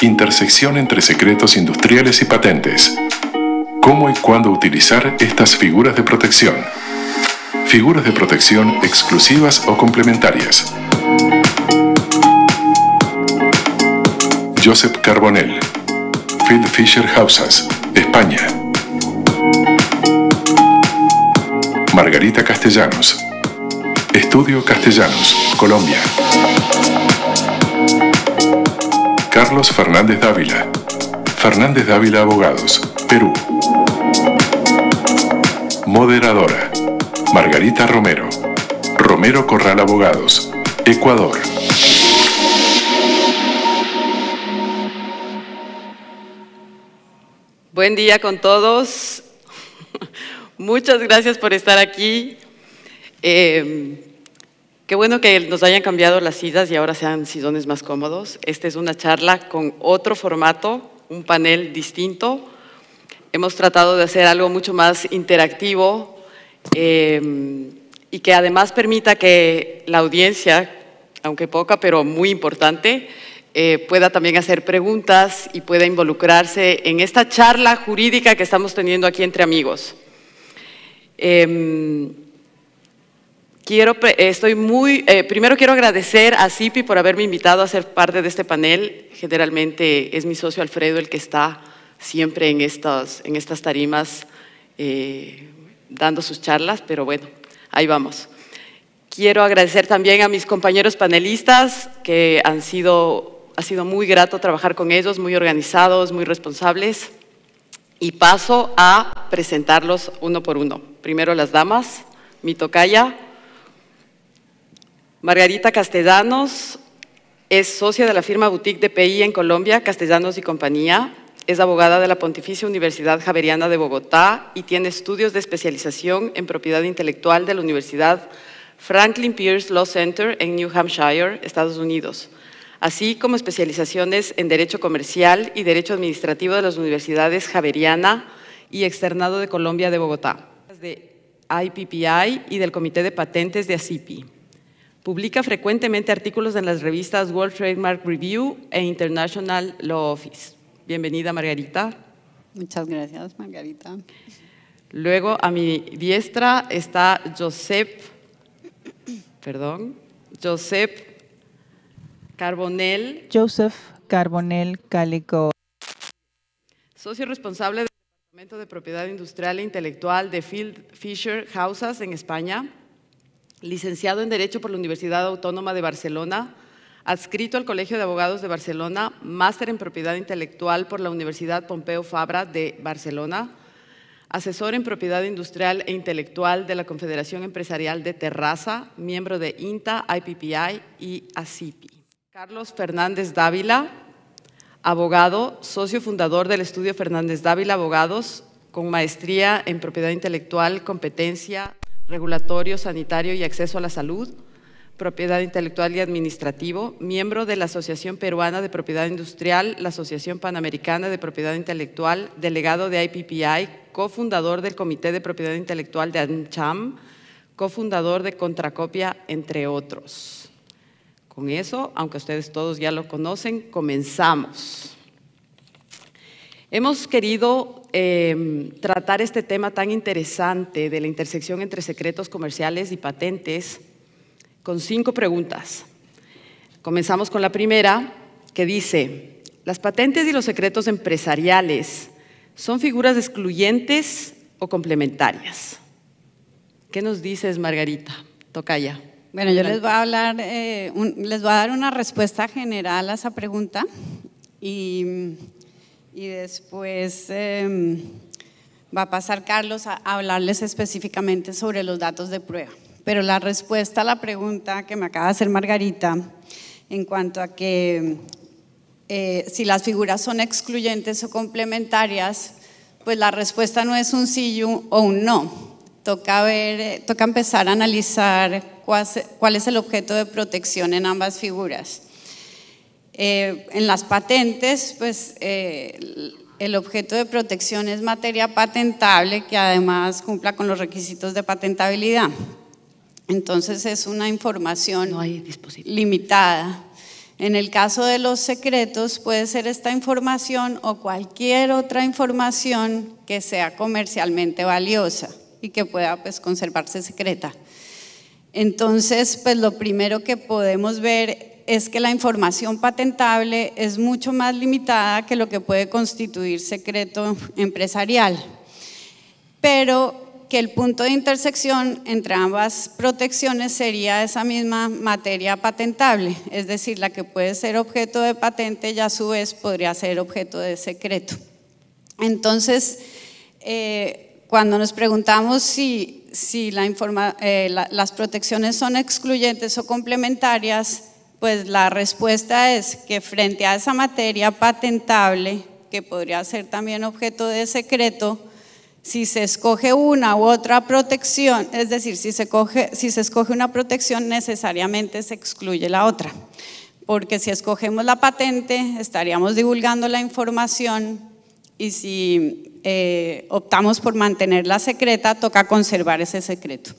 Intersección entre secretos industriales y patentes. ¿Cómo y cuándo utilizar estas figuras de protección? Figuras de protección exclusivas o complementarias. Josep Carbonell, Phil Fisher Hausas, España. Margarita Castellanos, Estudio Castellanos, Colombia. Carlos Fernández Dávila, Fernández Dávila Abogados, Perú. Moderadora, Margarita Romero, Romero Corral Abogados, Ecuador. Buen día con todos. Muchas gracias por estar aquí. Qué bueno que nos hayan cambiado las sillas y ahora sean sillones más cómodos. Esta es una charla con otro formato, un panel distinto. Hemos tratado de hacer algo mucho más interactivo y que además permita que la audiencia, aunque poca, pero muy importante, pueda también hacer preguntas y pueda involucrarse en esta charla jurídica que estamos teniendo aquí entre amigos. Primero quiero agradecer a CIPI por haberme invitado a ser parte de este panel. Generalmente es mi socio Alfredo el que está siempre en estas tarimas dando sus charlas, pero bueno, ahí vamos. Quiero agradecer también a mis compañeros panelistas, que ha sido muy grato trabajar con ellos, muy organizados, muy responsables. Y paso a presentarlos uno por uno. Primero las damas, mi tocaya. Margarita Castellanos es socia de la firma boutique de PI en Colombia, Castellanos y Compañía. Es abogada de la Pontificia Universidad Javeriana de Bogotá y tiene estudios de especialización en propiedad intelectual de la Universidad Franklin Pierce Law Center en New Hampshire, Estados Unidos, así como especializaciones en Derecho Comercial y Derecho Administrativo de las Universidades Javeriana y Externado de Colombia de Bogotá, de IPPI y del Comité de Patentes de ACIPI. Publica frecuentemente artículos en las revistas World Trademark Review e International Law Office. Bienvenida, Margarita. Muchas gracias, Margarita. Luego, a mi diestra está Josep Carbonell. Joseph Carbonell Calico. Socio responsable del Departamento de Propiedad Industrial e Intelectual de Phil Fisher Hausas en España. Licenciado en Derecho por la Universidad Autónoma de Barcelona. Adscrito al Colegio de Abogados de Barcelona. Máster en Propiedad Intelectual por la Universidad Pompeu Fabra de Barcelona. Asesor en Propiedad Industrial e Intelectual de la Confederación Empresarial de Terrassa. Miembro de INTA, IPPI y ACIPI. Carlos Fernández Dávila, abogado, socio fundador del Estudio Fernández Dávila Abogados, con maestría en Propiedad Intelectual, Competencia, Regulatorio, Sanitario y Acceso a la Salud, Propiedad Intelectual y Administrativo, miembro de la Asociación Peruana de Propiedad Industrial, la Asociación Panamericana de Propiedad Intelectual, delegado de IPPI, cofundador del Comité de Propiedad Intelectual de AmCham, cofundador de Contracopia, entre otros. Con eso, aunque ustedes todos ya lo conocen, comenzamos. Hemos querido tratar este tema tan interesante de la intersección entre secretos comerciales y patentes con 5 preguntas. Comenzamos con la primera, que dice: ¿las patentes y los secretos empresariales son figuras excluyentes o complementarias? ¿Qué nos dices, Margarita? Tocaya. Bueno, yo les voy a hablar, les voy a dar una respuesta general a esa pregunta y después va a pasar Carlos a hablarles específicamente sobre los datos de prueba. Pero la respuesta a la pregunta que me acaba de hacer Margarita en cuanto a que si las figuras son excluyentes o complementarias, pues la respuesta no es un sí o un no. Toca empezar a analizar cuál es el objeto de protección en ambas figuras. En las patentes, pues el objeto de protección es materia patentable que además cumpla con los requisitos de patentabilidad. Entonces es una información limitada. En el caso de los secretos puede ser esta información o cualquier otra información que sea comercialmente valiosa y que pueda pues conservarse secreta. Entonces, pues lo primero que podemos ver es que la información patentable es mucho más limitada que lo que puede constituir secreto empresarial, pero que el punto de intersección entre ambas protecciones sería esa misma materia patentable, es decir, la que puede ser objeto de patente y a su vez podría ser objeto de secreto. Entonces, cuando nos preguntamos si las protecciones son excluyentes o complementarias, pues la respuesta es que frente a esa materia patentable, que podría ser también objeto de secreto, si se escoge una u otra protección, es decir, si se escoge una protección, necesariamente se excluye la otra, porque si escogemos la patente estaríamos divulgando la información y si optamos por mantenerla secreta, toca conservar ese secreto.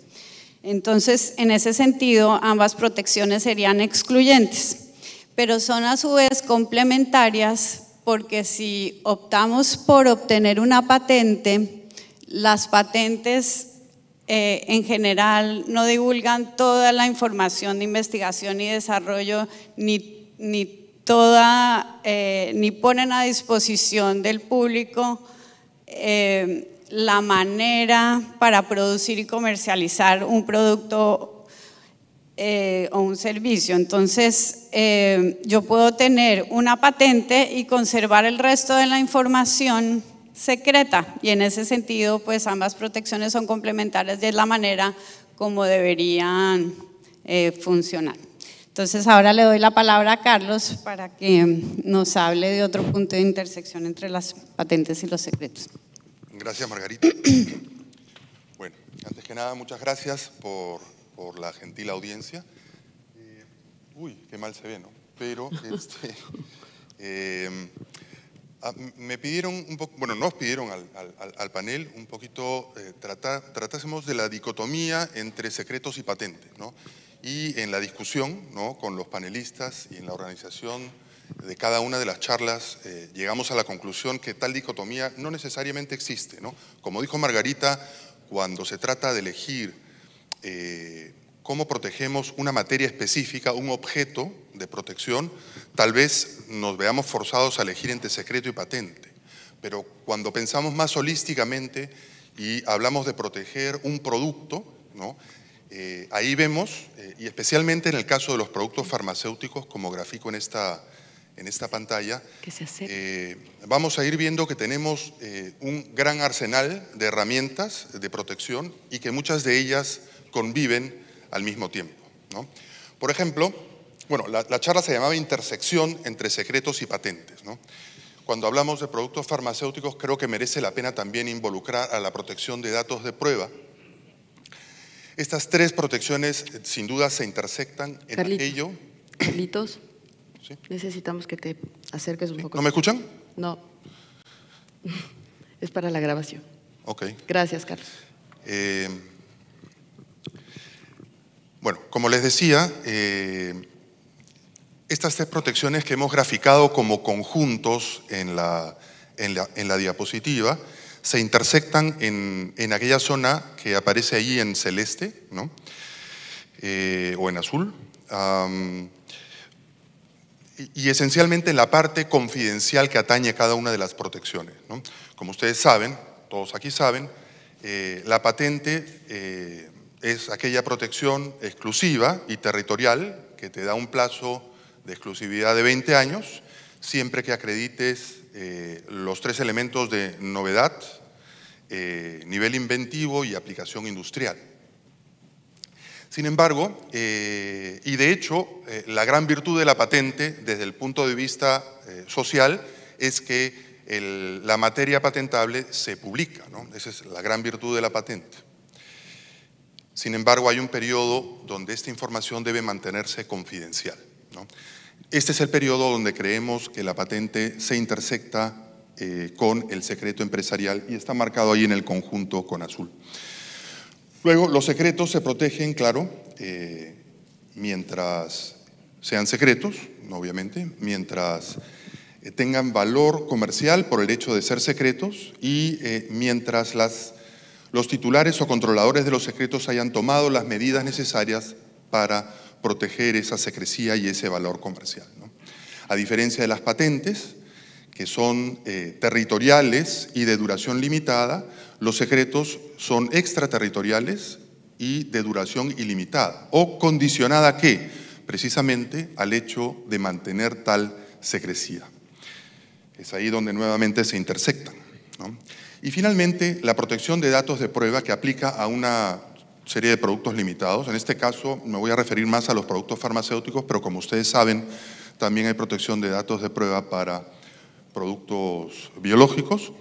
Entonces, en ese sentido, ambas protecciones serían excluyentes, pero son a su vez complementarias, porque si optamos por obtener una patente, las patentes en general no divulgan toda la información de investigación y desarrollo, ni ponen a disposición del público la manera para producir y comercializar un producto o un servicio. Entonces, yo puedo tener una patente y conservar el resto de la información secreta, y en ese sentido pues ambas protecciones son complementarias y es la manera como deberían funcionar. Entonces ahora le doy la palabra a Carlos para que nos hable de otro punto de intersección entre las patentes y los secretos. Gracias, Margarita. Bueno, antes que nada, muchas gracias por la gentil audiencia. Uy, qué mal se ve, ¿no? Pero me pidieron un poco, bueno, nos pidieron al panel un poquito tratásemos de la dicotomía entre secretos y patentes, ¿no? Y en la discusión, ¿no?, con los panelistas y en la organización de cada una de las charlas llegamos a la conclusión que tal dicotomía no necesariamente existe, ¿no? Como dijo Margarita, cuando se trata de elegir cómo protegemos una materia específica, un objeto de protección, tal vez nos veamos forzados a elegir entre secreto y patente. Pero cuando pensamos más holísticamente y hablamos de proteger un producto, ¿no?, ahí vemos, y especialmente en el caso de los productos farmacéuticos, como grafico en esta pantalla, vamos a ir viendo que tenemos un gran arsenal de herramientas de protección y que muchas de ellas conviven al mismo tiempo, ¿no? Por ejemplo, bueno, la charla se llamaba Intersección entre secretos y patentes, ¿no? Cuando hablamos de productos farmacéuticos, creo que merece la pena también involucrar a la protección de datos de prueba. Estas tres protecciones sin duda se intersectan en aquello… Carlitos, ¿sí? Necesitamos que te acerques un poco. ¿No me escuchan? No, es para la grabación. Ok. Gracias, Carlos. Bueno, como les decía, estas tres protecciones que hemos graficado como conjuntos en la diapositiva se intersectan en aquella zona que aparece ahí en celeste, ¿no?, o en azul, y esencialmente en la parte confidencial que atañe a cada una de las protecciones, ¿no? Como ustedes saben, todos aquí saben, la patente es aquella protección exclusiva y territorial que te da un plazo de exclusividad de 20 años, siempre que acredites los tres elementos de novedad, nivel inventivo y aplicación industrial. Sin embargo, y de hecho, la gran virtud de la patente desde el punto de vista social es que la materia patentable se publica, ¿no? Esa es la gran virtud de la patente. Sin embargo, hay un periodo donde esta información debe mantenerse confidencial, ¿no? Este es el periodo donde creemos que la patente se intersecta con el secreto empresarial y está marcado ahí en el conjunto con azul. Luego, los secretos se protegen, claro, mientras sean secretos, obviamente, mientras tengan valor comercial por el hecho de ser secretos y mientras los titulares o controladores de los secretos hayan tomado las medidas necesarias para proteger esa secrecía y ese valor comercial, ¿no? A diferencia de las patentes, que son territoriales y de duración limitada, los secretos son extraterritoriales y de duración ilimitada, o condicionada ¿a qué? Precisamente al hecho de mantener tal secrecía. Es ahí donde nuevamente se intersectan, ¿no? Y finalmente, la protección de datos de prueba que aplica a una serie de productos limitados. En este caso me voy a referir más a los productos farmacéuticos, pero como ustedes saben, también hay protección de datos de prueba para productos biológicos,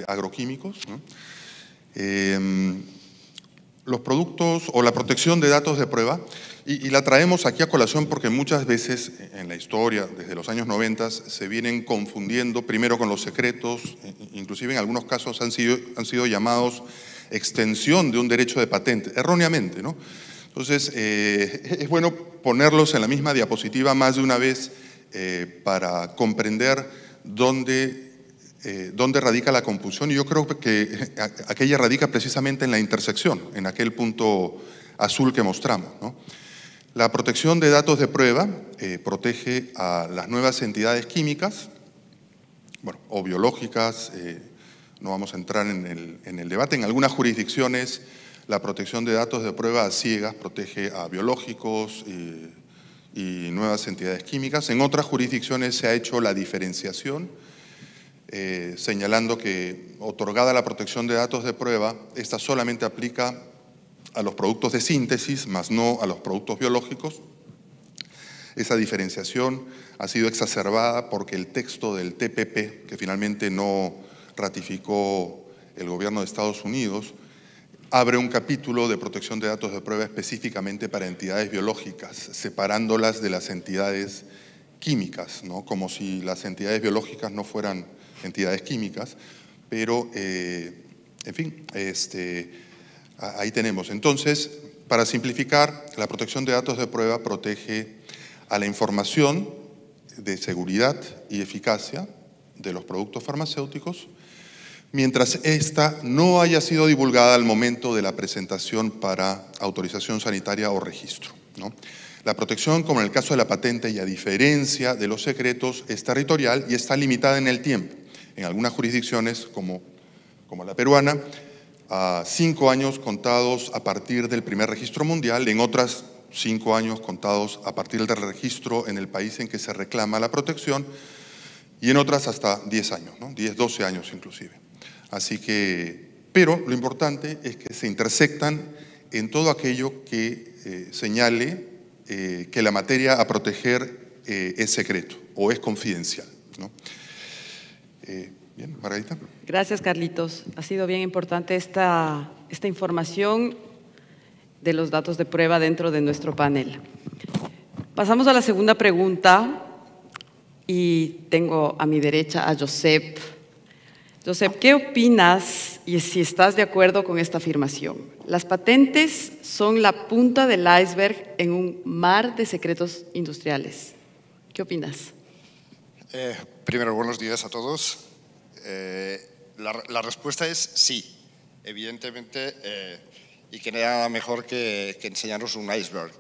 agroquímicos, ¿no? Los productos o la protección de datos de prueba, y la traemos aquí a colación porque muchas veces en la historia, desde los años 90, se vienen confundiendo primero con los secretos, inclusive en algunos casos han sido llamados extensión de un derecho de patente, erróneamente, ¿no? Entonces, es bueno ponerlos en la misma diapositiva más de una vez para comprender dónde radica la confusión, y yo creo que aquella radica precisamente en la intersección, en aquel punto azul que mostramos, ¿no? La protección de datos de prueba protege a las nuevas entidades químicas, bueno, o biológicas, no vamos a entrar en el debate. En algunas jurisdicciones la protección de datos de prueba a ciegas protege a biológicos y nuevas entidades químicas. En otras jurisdicciones se ha hecho la diferenciación, señalando que, otorgada la protección de datos de prueba, esta solamente aplica a los productos de síntesis, más no a los productos biológicos. Esa diferenciación ha sido exacerbada porque el texto del TPP, que finalmente no ratificó el gobierno de Estados Unidos, abre un capítulo de protección de datos de prueba específicamente para entidades biológicas, separándolas de las entidades químicas, ¿no? Como si las entidades biológicas no fueran entidades químicas, pero, en fin, ahí tenemos. Entonces, para simplificar, la protección de datos de prueba protege a la información de seguridad y eficacia de los productos farmacéuticos, mientras ésta no haya sido divulgada al momento de la presentación para autorización sanitaria o registro, ¿no? La protección, como en el caso de la patente y a diferencia de los secretos, es territorial y está limitada en el tiempo. En algunas jurisdicciones, como la peruana, a 5 años contados a partir del primer registro mundial, en otras 5 años contados a partir del registro en el país en que se reclama la protección, y en otras hasta 10 años, ¿no? 10, 12 años inclusive. Así que, pero lo importante es que se intersectan en todo aquello que señale que la materia a proteger es secreto o es confidencial, ¿no? Bien, Margarita. Gracias, Carlitos. Ha sido bien importante esta información de los datos de prueba dentro de nuestro panel. Pasamos a la segunda pregunta y tengo a mi derecha a Josep. Josep, ¿qué opinas y si estás de acuerdo con esta afirmación? Las patentes son la punta del iceberg en un mar de secretos industriales. ¿Qué opinas? Primero, buenos días a todos. La respuesta es sí, evidentemente, y que nada mejor que enseñarnos un iceberg.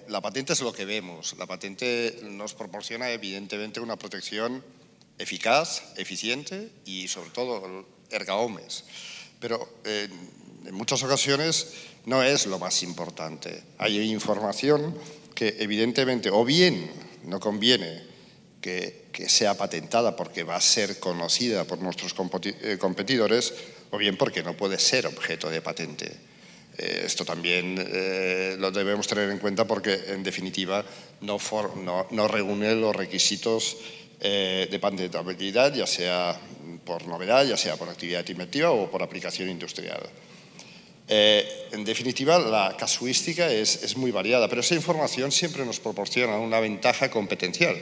La patente es lo que vemos. La patente nos proporciona evidentemente una protección eficaz, eficiente y sobre todo erga omnes. Pero en muchas ocasiones no es lo más importante. Hay información que evidentemente o bien no conviene que sea patentada porque va a ser conocida por nuestros competidores, o bien porque no puede ser objeto de patente. Esto también lo debemos tener en cuenta porque, en definitiva, no reúne los requisitos de patentabilidad, ya sea por novedad, ya sea por actividad inventiva o por aplicación industrial. En definitiva, la casuística es muy variada, pero esa información siempre nos proporciona una ventaja competencial.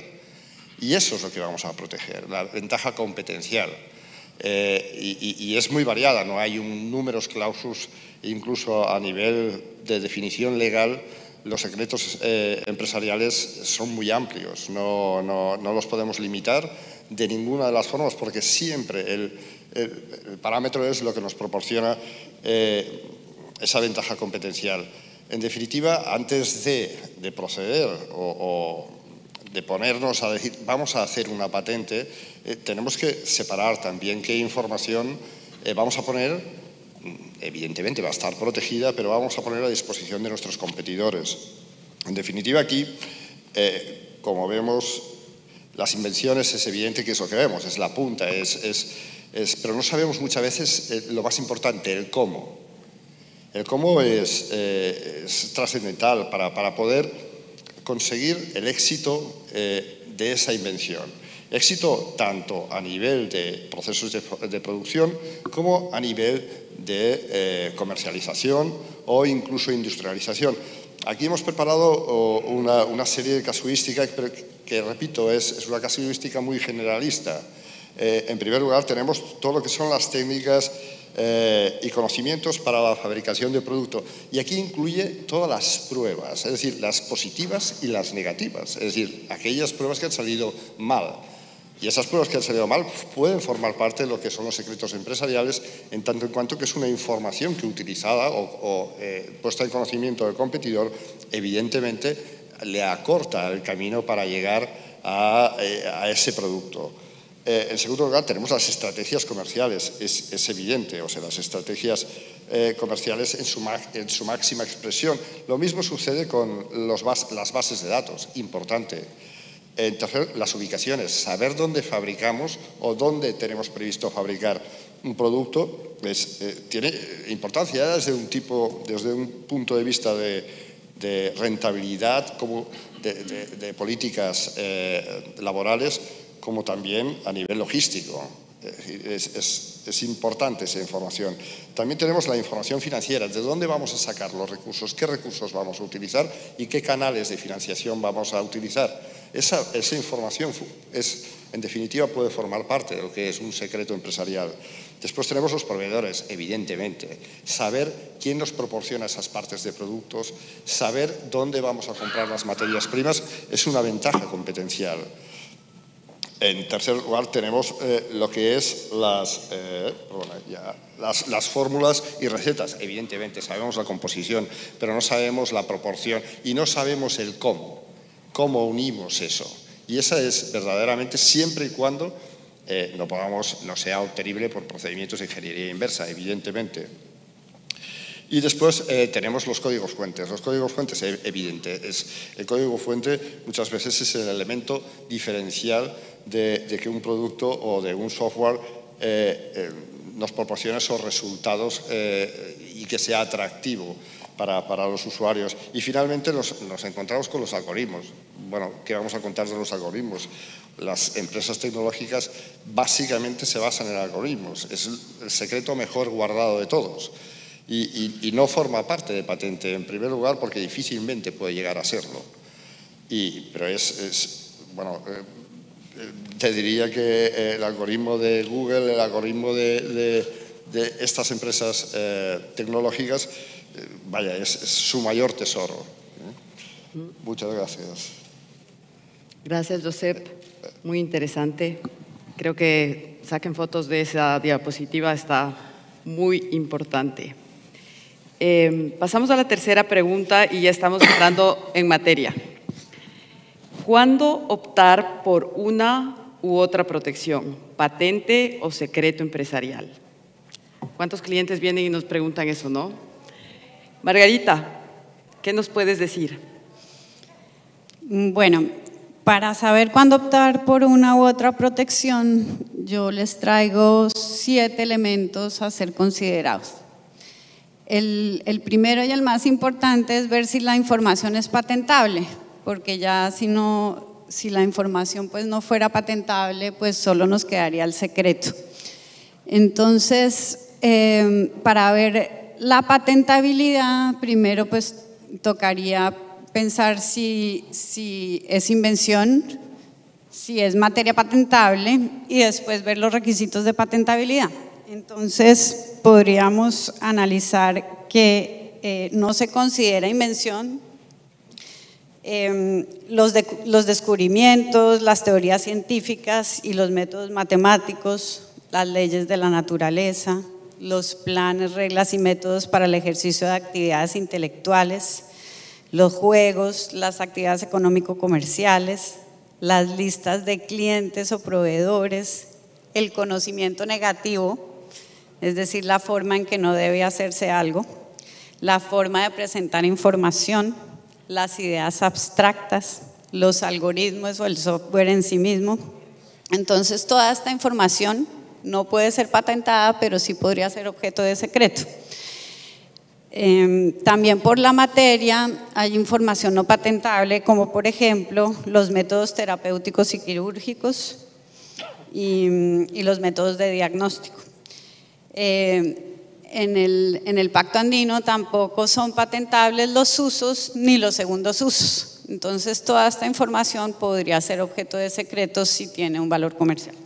Y eso es lo que vamos a proteger, la ventaja competencial. Y es muy variada, no hay un numerus clausus, incluso a nivel de definición legal, los secretos empresariales son muy amplios, no los podemos limitar de ninguna de las formas, porque siempre el parámetro es lo que nos proporciona esa ventaja competencial. En definitiva, antes de proceder o de ponernos a decir vamos a hacer una patente, tenemos que separar también qué información vamos a poner. Evidentemente va a estar protegida, pero vamos a poner a disposición de nuestros competidores. En definitiva, aquí, como vemos, las invenciones es evidente que es lo que vemos, es la punta, pero no sabemos muchas veces lo más importante, el cómo. El cómo es trascendental para poder conseguir el éxito de esa invención. Éxito tanto a nivel de procesos de producción como a nivel de comercialización o incluso industrialización. Aquí hemos preparado una serie de casuísticas que repito, es una casuística muy generalista. En primer lugar, tenemos todo lo que son las técnicas y conocimientos para la fabricación de producto. Y aquí incluye todas las pruebas, es decir, las positivas y las negativas, es decir, aquellas pruebas que han salido mal. Y esas pruebas que han salido mal pueden formar parte de lo que son los secretos empresariales, en tanto en cuanto que es una información que utilizada o puesta en conocimiento del competidor, evidentemente le acorta el camino para llegar a ese producto. En segundo lugar, tenemos las estrategias comerciales, es evidente, o sea, las estrategias comerciales en su máxima expresión. Lo mismo sucede con las bases de datos, importante. En tercer, las ubicaciones, saber dónde fabricamos o dónde tenemos previsto fabricar un producto tiene importancia desde un punto de vista de rentabilidad, como de políticas laborales, como también a nivel logístico. Es importante esa información. También tenemos la información financiera, de dónde vamos a sacar los recursos, qué recursos vamos a utilizar y qué canales de financiación vamos a utilizar. Esa información, en definitiva, puede formar parte de lo que es un secreto empresarial. Después tenemos los proveedores, evidentemente. Saber quién nos proporciona esas partes de productos, saber dónde vamos a comprar las materias primas, es una ventaja competencial. En tercer lugar, tenemos lo que es las fórmulas y recetas. Evidentemente, sabemos la composición, pero no sabemos la proporción y no sabemos el cómo unimos eso. Y esa es verdaderamente siempre y cuando no sea obtenible por procedimientos de ingeniería inversa, evidentemente. Y después tenemos los códigos fuentes. Los códigos fuentes, evidente, el código fuente muchas veces es el elemento diferencial de que un producto o de un software nos proporcione esos resultados y que sea atractivo para los usuarios. Y finalmente nos encontramos con los algoritmos. Bueno, ¿qué vamos a contar de los algoritmos? Las empresas tecnológicas básicamente se basan en algoritmos. Es el secreto mejor guardado de todos. Y no forma parte de patente, en primer lugar, porque difícilmente puede llegar a serlo. Pero bueno, te diría que el algoritmo de Google, el algoritmo de estas empresas tecnológicas, vaya, es su mayor tesoro. Muchas gracias. Gracias, Josep. Muy interesante. Creo que saquen fotos de esa diapositiva, está muy importante. Pasamos a la tercera pregunta y ya estamos entrando en materia. ¿Cuándo optar por una u otra protección, patente o secreto empresarial? ¿Cuántos clientes vienen y nos preguntan eso, no? Margarita, ¿qué nos puedes decir? Bueno, para saber cuándo optar por una u otra protección, yo les traigo 7 elementos a ser considerados. El primero y el más importante es ver si la información es patentable, porque ya si la información pues no fuera patentable, pues solo nos quedaría el secreto. Entonces, para ver la patentabilidad, primero pues tocaría pensar si es invención, si es materia patentable y después ver los requisitos de patentabilidad. Entonces, podríamos analizar que no se considera invención Los descubrimientos, las teorías científicas y los métodos matemáticos, las leyes de la naturaleza, los planes, reglas y métodos para el ejercicio de actividades intelectuales, los juegos, las actividades económico-comerciales, las listas de clientes o proveedores, el conocimiento negativo, es decir, la forma en que no debe hacerse algo, la forma de presentar información, las ideas abstractas, los algoritmos o el software en sí mismo. Entonces, toda esta información no puede ser patentada, pero sí podría ser objeto de secreto. También por la materia hay información no patentable, como por ejemplo los métodos terapéuticos y quirúrgicos y los métodos de diagnóstico. En el Pacto Andino tampoco son patentables los usos ni los segundos usos. Entonces, toda esta información podría ser objeto de secreto si tiene un valor comercial.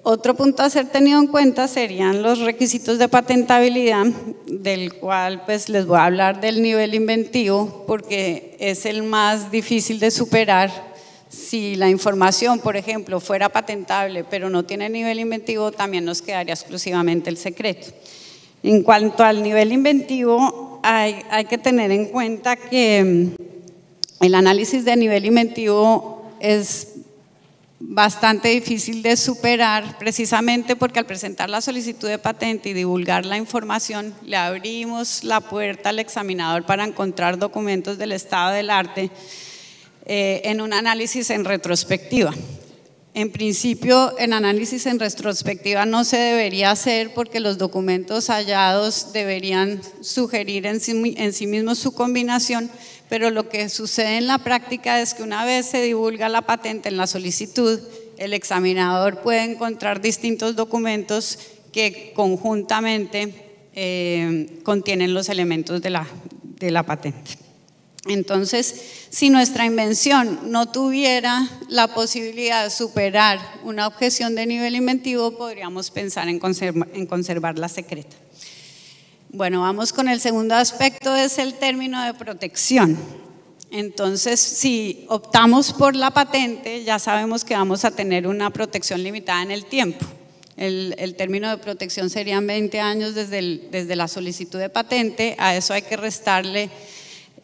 Otro punto a ser tenido en cuenta serían los requisitos de patentabilidad, del cual pues les voy a hablar del nivel inventivo, porque es el más difícil de superar. Si la información, por ejemplo, fuera patentable pero no tiene nivel inventivo, también nos quedaría exclusivamente el secreto. En cuanto al nivel inventivo, hay que tener en cuenta que el análisis de nivel inventivo es bastante difícil de superar, precisamente porque al presentar la solicitud de patente y divulgar la información, le abrimos la puerta al examinador para encontrar documentos del estado del arte en un análisis en retrospectiva. En principio, en análisis en retrospectiva no se debería hacer, porque los documentos hallados deberían sugerir en sí mismos su combinación, pero lo que sucede en la práctica es que una vez se divulga la patente en la solicitud, el examinador puede encontrar distintos documentos que conjuntamente contienen los elementos de la patente. Entonces, si nuestra invención no tuviera la posibilidad de superar una objeción de nivel inventivo, podríamos pensar en conservarla secreta. Bueno, vamos con el segundo aspecto, es el término de protección. Entonces, si optamos por la patente, ya sabemos que vamos a tener una protección limitada en el tiempo. El término de protección serían 20 años desde la solicitud de patente. A eso hay que restarle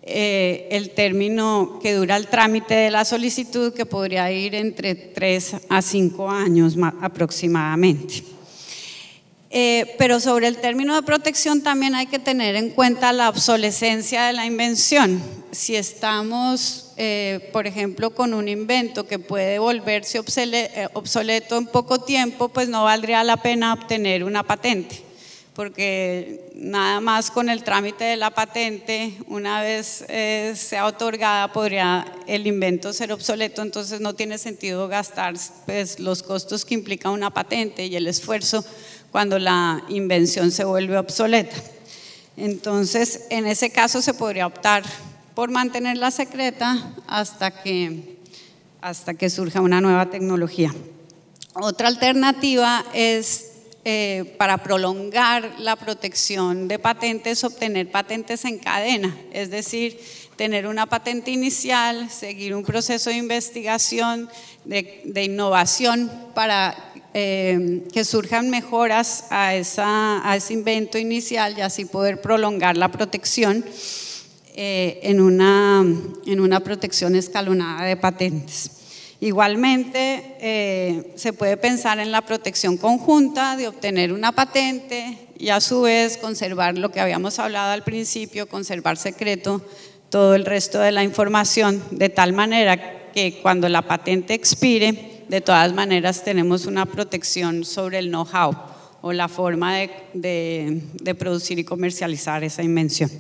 el término que dura el trámite de la solicitud, que podría ir entre 3 a 5 años aproximadamente. Pero sobre el término de protección también hay que tener en cuenta la obsolescencia de la invención. Si estamos, por ejemplo, con un invento que puede volverse obsoleto en poco tiempo, pues no valdría la pena obtener una patente, porque nada más con el trámite de la patente, una vez sea otorgada, podría el invento ser obsoleto. Entonces no tiene sentido gastar pues, los costos que implica una patente y el esfuerzo cuando la invención se vuelve obsoleta. Entonces, en ese caso se podría optar por mantenerla secreta hasta que surja una nueva tecnología. Otra alternativa es, para prolongar la protección de patentes, obtener patentes en cadena, es decir, tener una patente inicial, seguir un proceso de investigación, de innovación para que surjan mejoras a ese invento inicial y así poder prolongar la protección en una protección escalonada de patentes. Igualmente, se puede pensar en la protección conjunta de obtener una patente y a su vez conservar lo que habíamos hablado al principio, conservar secreto todo el resto de la información, de tal manera que cuando la patente expire, de todas maneras tenemos una protección sobre el know-how o la forma de producir y comercializar esa invención.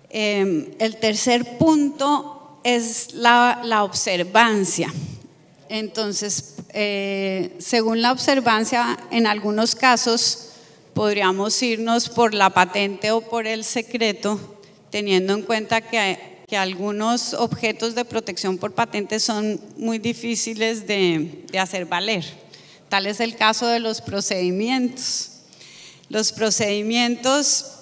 El tercer punto es la observancia. Entonces, según la observancia, en algunos casos podríamos irnos por la patente o por el secreto, teniendo en cuenta que algunos objetos de protección por patente son muy difíciles de hacer valer. Tal es el caso de los procedimientos. Los procedimientos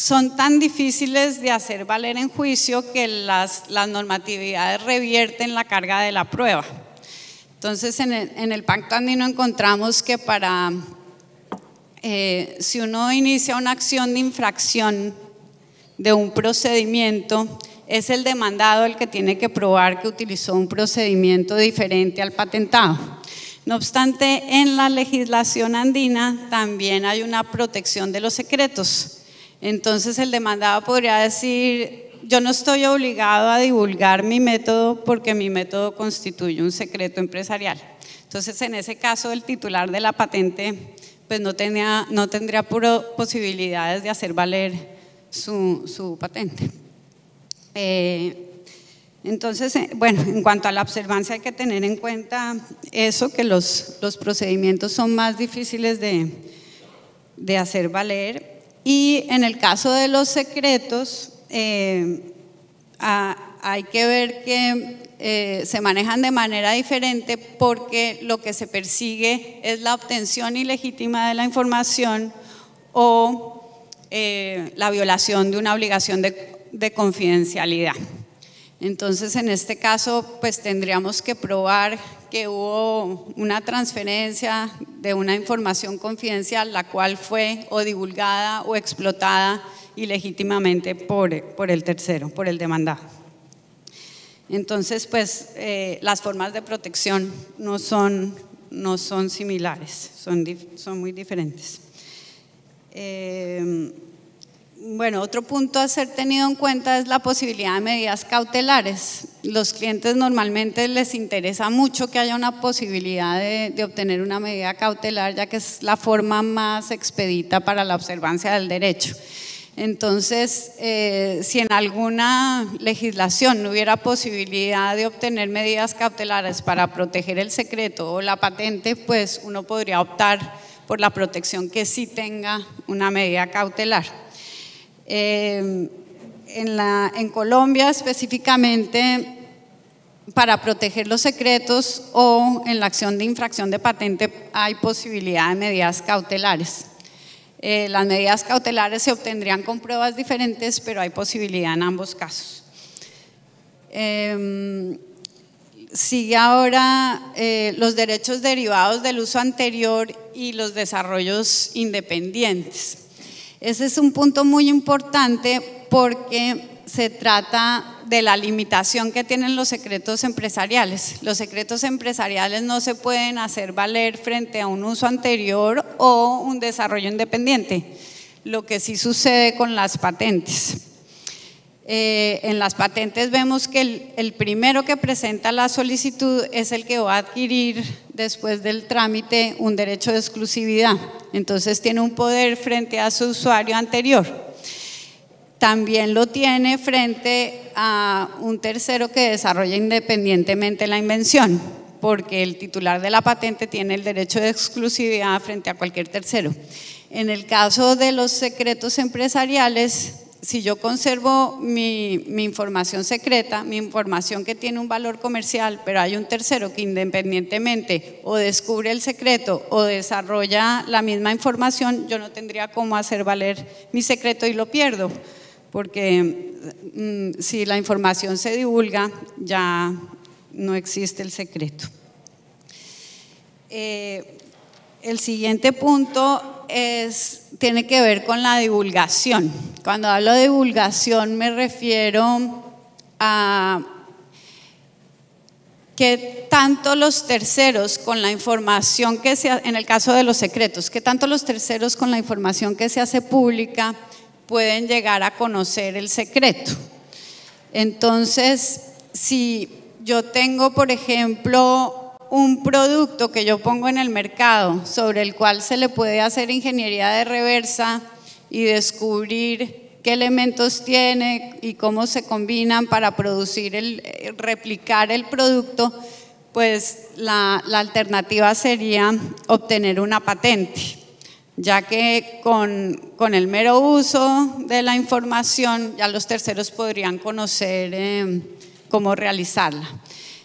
son tan difíciles de hacer valer en juicio que las normatividades revierten la carga de la prueba. Entonces, en el Pacto Andino encontramos que si uno inicia una acción de infracción de un procedimiento, es el demandado el que tiene que probar que utilizó un procedimiento diferente al patentado. No obstante, en la legislación andina también hay una protección de los secretos. Entonces, el demandado podría decir: yo no estoy obligado a divulgar mi método porque mi método constituye un secreto empresarial. Entonces, en ese caso, el titular de la patente pues no tendría posibilidades de hacer valer su patente. Entonces, bueno, en cuanto a la observancia hay que tener en cuenta eso, que los procedimientos son más difíciles de hacer valer. Y en el caso de los secretos, hay que ver que se manejan de manera diferente, porque lo que se persigue es la obtención ilegítima de la información o la violación de una obligación de confidencialidad. Entonces, en este caso, pues tendríamos que probar que hubo una transferencia de una información confidencial, la cual fue o divulgada o explotada ilegítimamente por el tercero, por el demandado. Entonces, pues las formas de protección no son similares, son muy diferentes. Bueno, otro punto a ser tenido en cuenta es la posibilidad de medidas cautelares. Los clientes normalmente les interesa mucho que haya una posibilidad de obtener una medida cautelar, ya que es la forma más expedita para la observancia del derecho. Entonces, si en alguna legislación no hubiera posibilidad de obtener medidas cautelares para proteger el secreto o la patente, pues uno podría optar por la protección que sí tenga una medida cautelar. En Colombia específicamente, para proteger los secretos o en la acción de infracción de patente hay posibilidad de medidas cautelares. Las medidas cautelares se obtendrían con pruebas diferentes, pero hay posibilidad en ambos casos. Sigue ahora los derechos derivados del uso anterior y los desarrollos independientes. Ese es un punto muy importante porque se trata de la limitación que tienen los secretos empresariales. Los secretos empresariales no se pueden hacer valer frente a un uso anterior o un desarrollo independiente, lo que sí sucede con las patentes. En las patentes vemos que el primero que presenta la solicitud es el que va a adquirir después del trámite un derecho de exclusividad. Entonces tiene un poder frente a su usuario anterior. También lo tiene frente a un tercero que desarrolla independientemente la invención, porque el titular de la patente tiene el derecho de exclusividad frente a cualquier tercero. En el caso de los secretos empresariales, si yo conservo mi información secreta, mi información que tiene un valor comercial, pero hay un tercero que independientemente o descubre el secreto o desarrolla la misma información, yo no tendría cómo hacer valer mi secreto y lo pierdo, porque si la información se divulga, ya no existe el secreto. El siguiente punto tiene que ver con la divulgación. Cuando hablo de divulgación me refiero a que tanto los terceros con la información que en el caso de los secretos, que tanto los terceros con la información que se hace pública pueden llegar a conocer el secreto. Entonces, si yo tengo, por ejemplo, un producto que yo pongo en el mercado sobre el cual se le puede hacer ingeniería de reversa y descubrir qué elementos tiene y cómo se combinan para replicar el producto, pues la alternativa sería obtener una patente, ya que con el mero uso de la información ya los terceros podrían conocer cómo realizarla.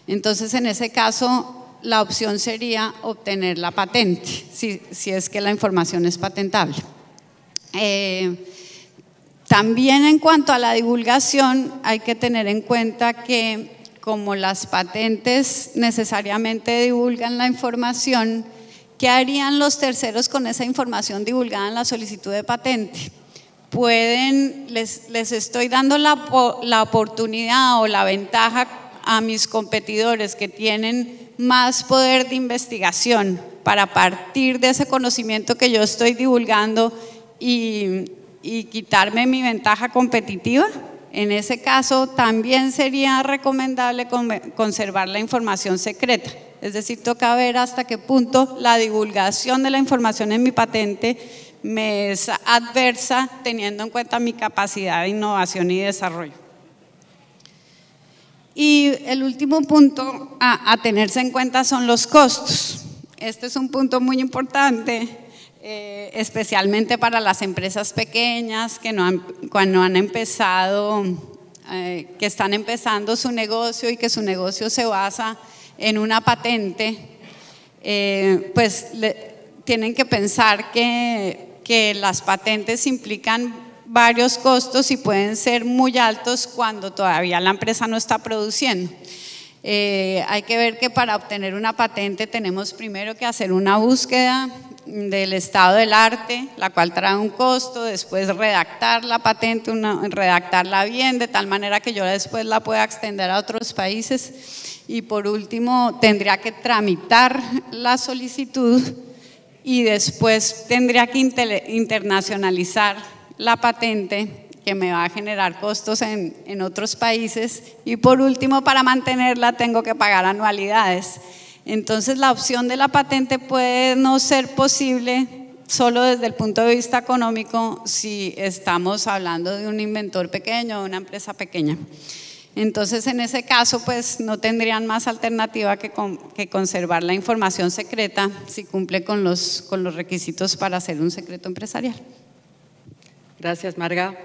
Entonces, en ese caso, la opción sería obtener la patente, si es que la información es patentable. También en cuanto a la divulgación, hay que tener en cuenta que como las patentes necesariamente divulgan la información, ¿qué harían los terceros con esa información divulgada en la solicitud de patente? Les estoy dando la oportunidad o la ventaja a mis competidores que tienen más poder de investigación para partir de ese conocimiento que yo estoy divulgando y quitarme mi ventaja competitiva. En ese caso también sería recomendable conservar la información secreta. Es decir, toca ver hasta qué punto la divulgación de la información en mi patente me es adversa teniendo en cuenta mi capacidad de innovación y desarrollo. Y el último punto a tenerse en cuenta son los costos. Este es un punto muy importante, especialmente para las empresas pequeñas que cuando han empezado, que están empezando su negocio y que su negocio se basa en una patente, pues tienen que pensar que las patentes implican varios costos y pueden ser muy altos cuando todavía la empresa no está produciendo. Hay que ver que para obtener una patente tenemos primero que hacer una búsqueda del estado del arte, la cual trae un costo, después redactar la patente, redactarla bien, de tal manera que yo después la pueda extender a otros países, y por último tendría que tramitar la solicitud y después tendría que internacionalizar la patente, que me va a generar costos en otros países, y por último para mantenerla tengo que pagar anualidades. Entonces la opción de la patente puede no ser posible solo desde el punto de vista económico si estamos hablando de un inventor pequeño o de una empresa pequeña. Entonces en ese caso pues no tendrían más alternativa que conservar la información secreta si cumple con los requisitos para ser un secreto empresarial. Gracias, Marga.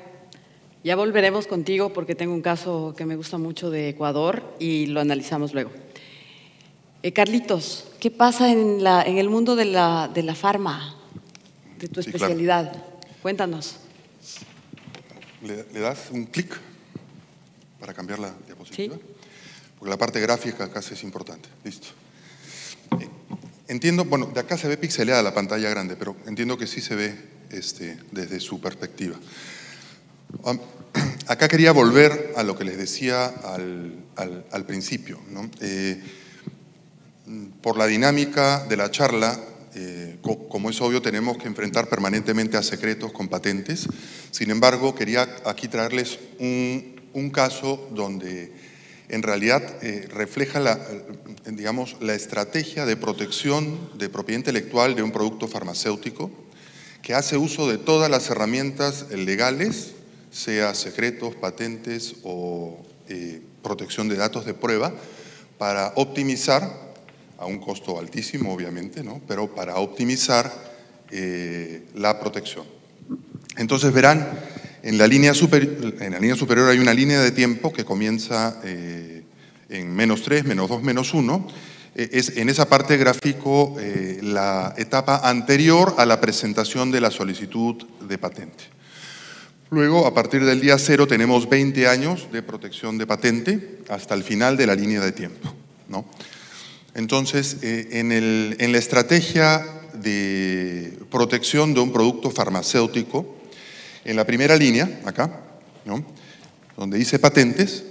Ya volveremos contigo porque tengo un caso que me gusta mucho de Ecuador y lo analizamos luego. Carlitos, ¿qué pasa en el mundo de la farma, de tu especialidad? Claro. Cuéntanos. ¿Le das un clic para cambiar la diapositiva? Sí. Porque la parte gráfica acá es importante. Listo. Entiendo, bueno, de acá se ve pixeleada la pantalla grande, pero entiendo que sí se ve desde su perspectiva. Acá quería volver a lo que les decía al principio, ¿no? Por la dinámica de la charla, como es obvio, tenemos que enfrentar permanentemente a secretos con patentes. Sin embargo, quería aquí traerles un caso donde en realidad refleja la estrategia de protección de propiedad intelectual de un producto farmacéutico que hace uso de todas las herramientas legales, sea secretos, patentes o protección de datos de prueba, para optimizar, a un costo altísimo obviamente, ¿no? Pero para optimizar la protección. Entonces verán, en la línea superior hay una línea de tiempo que comienza en -3, -2, -1. Es en esa parte gráfico la etapa anterior a la presentación de la solicitud de patente. Luego, a partir del día 0, tenemos 20 años de protección de patente hasta el final de la línea de tiempo, ¿no? Entonces, en la estrategia de protección de un producto farmacéutico, en la primera línea, acá, ¿no?, donde dice patentes,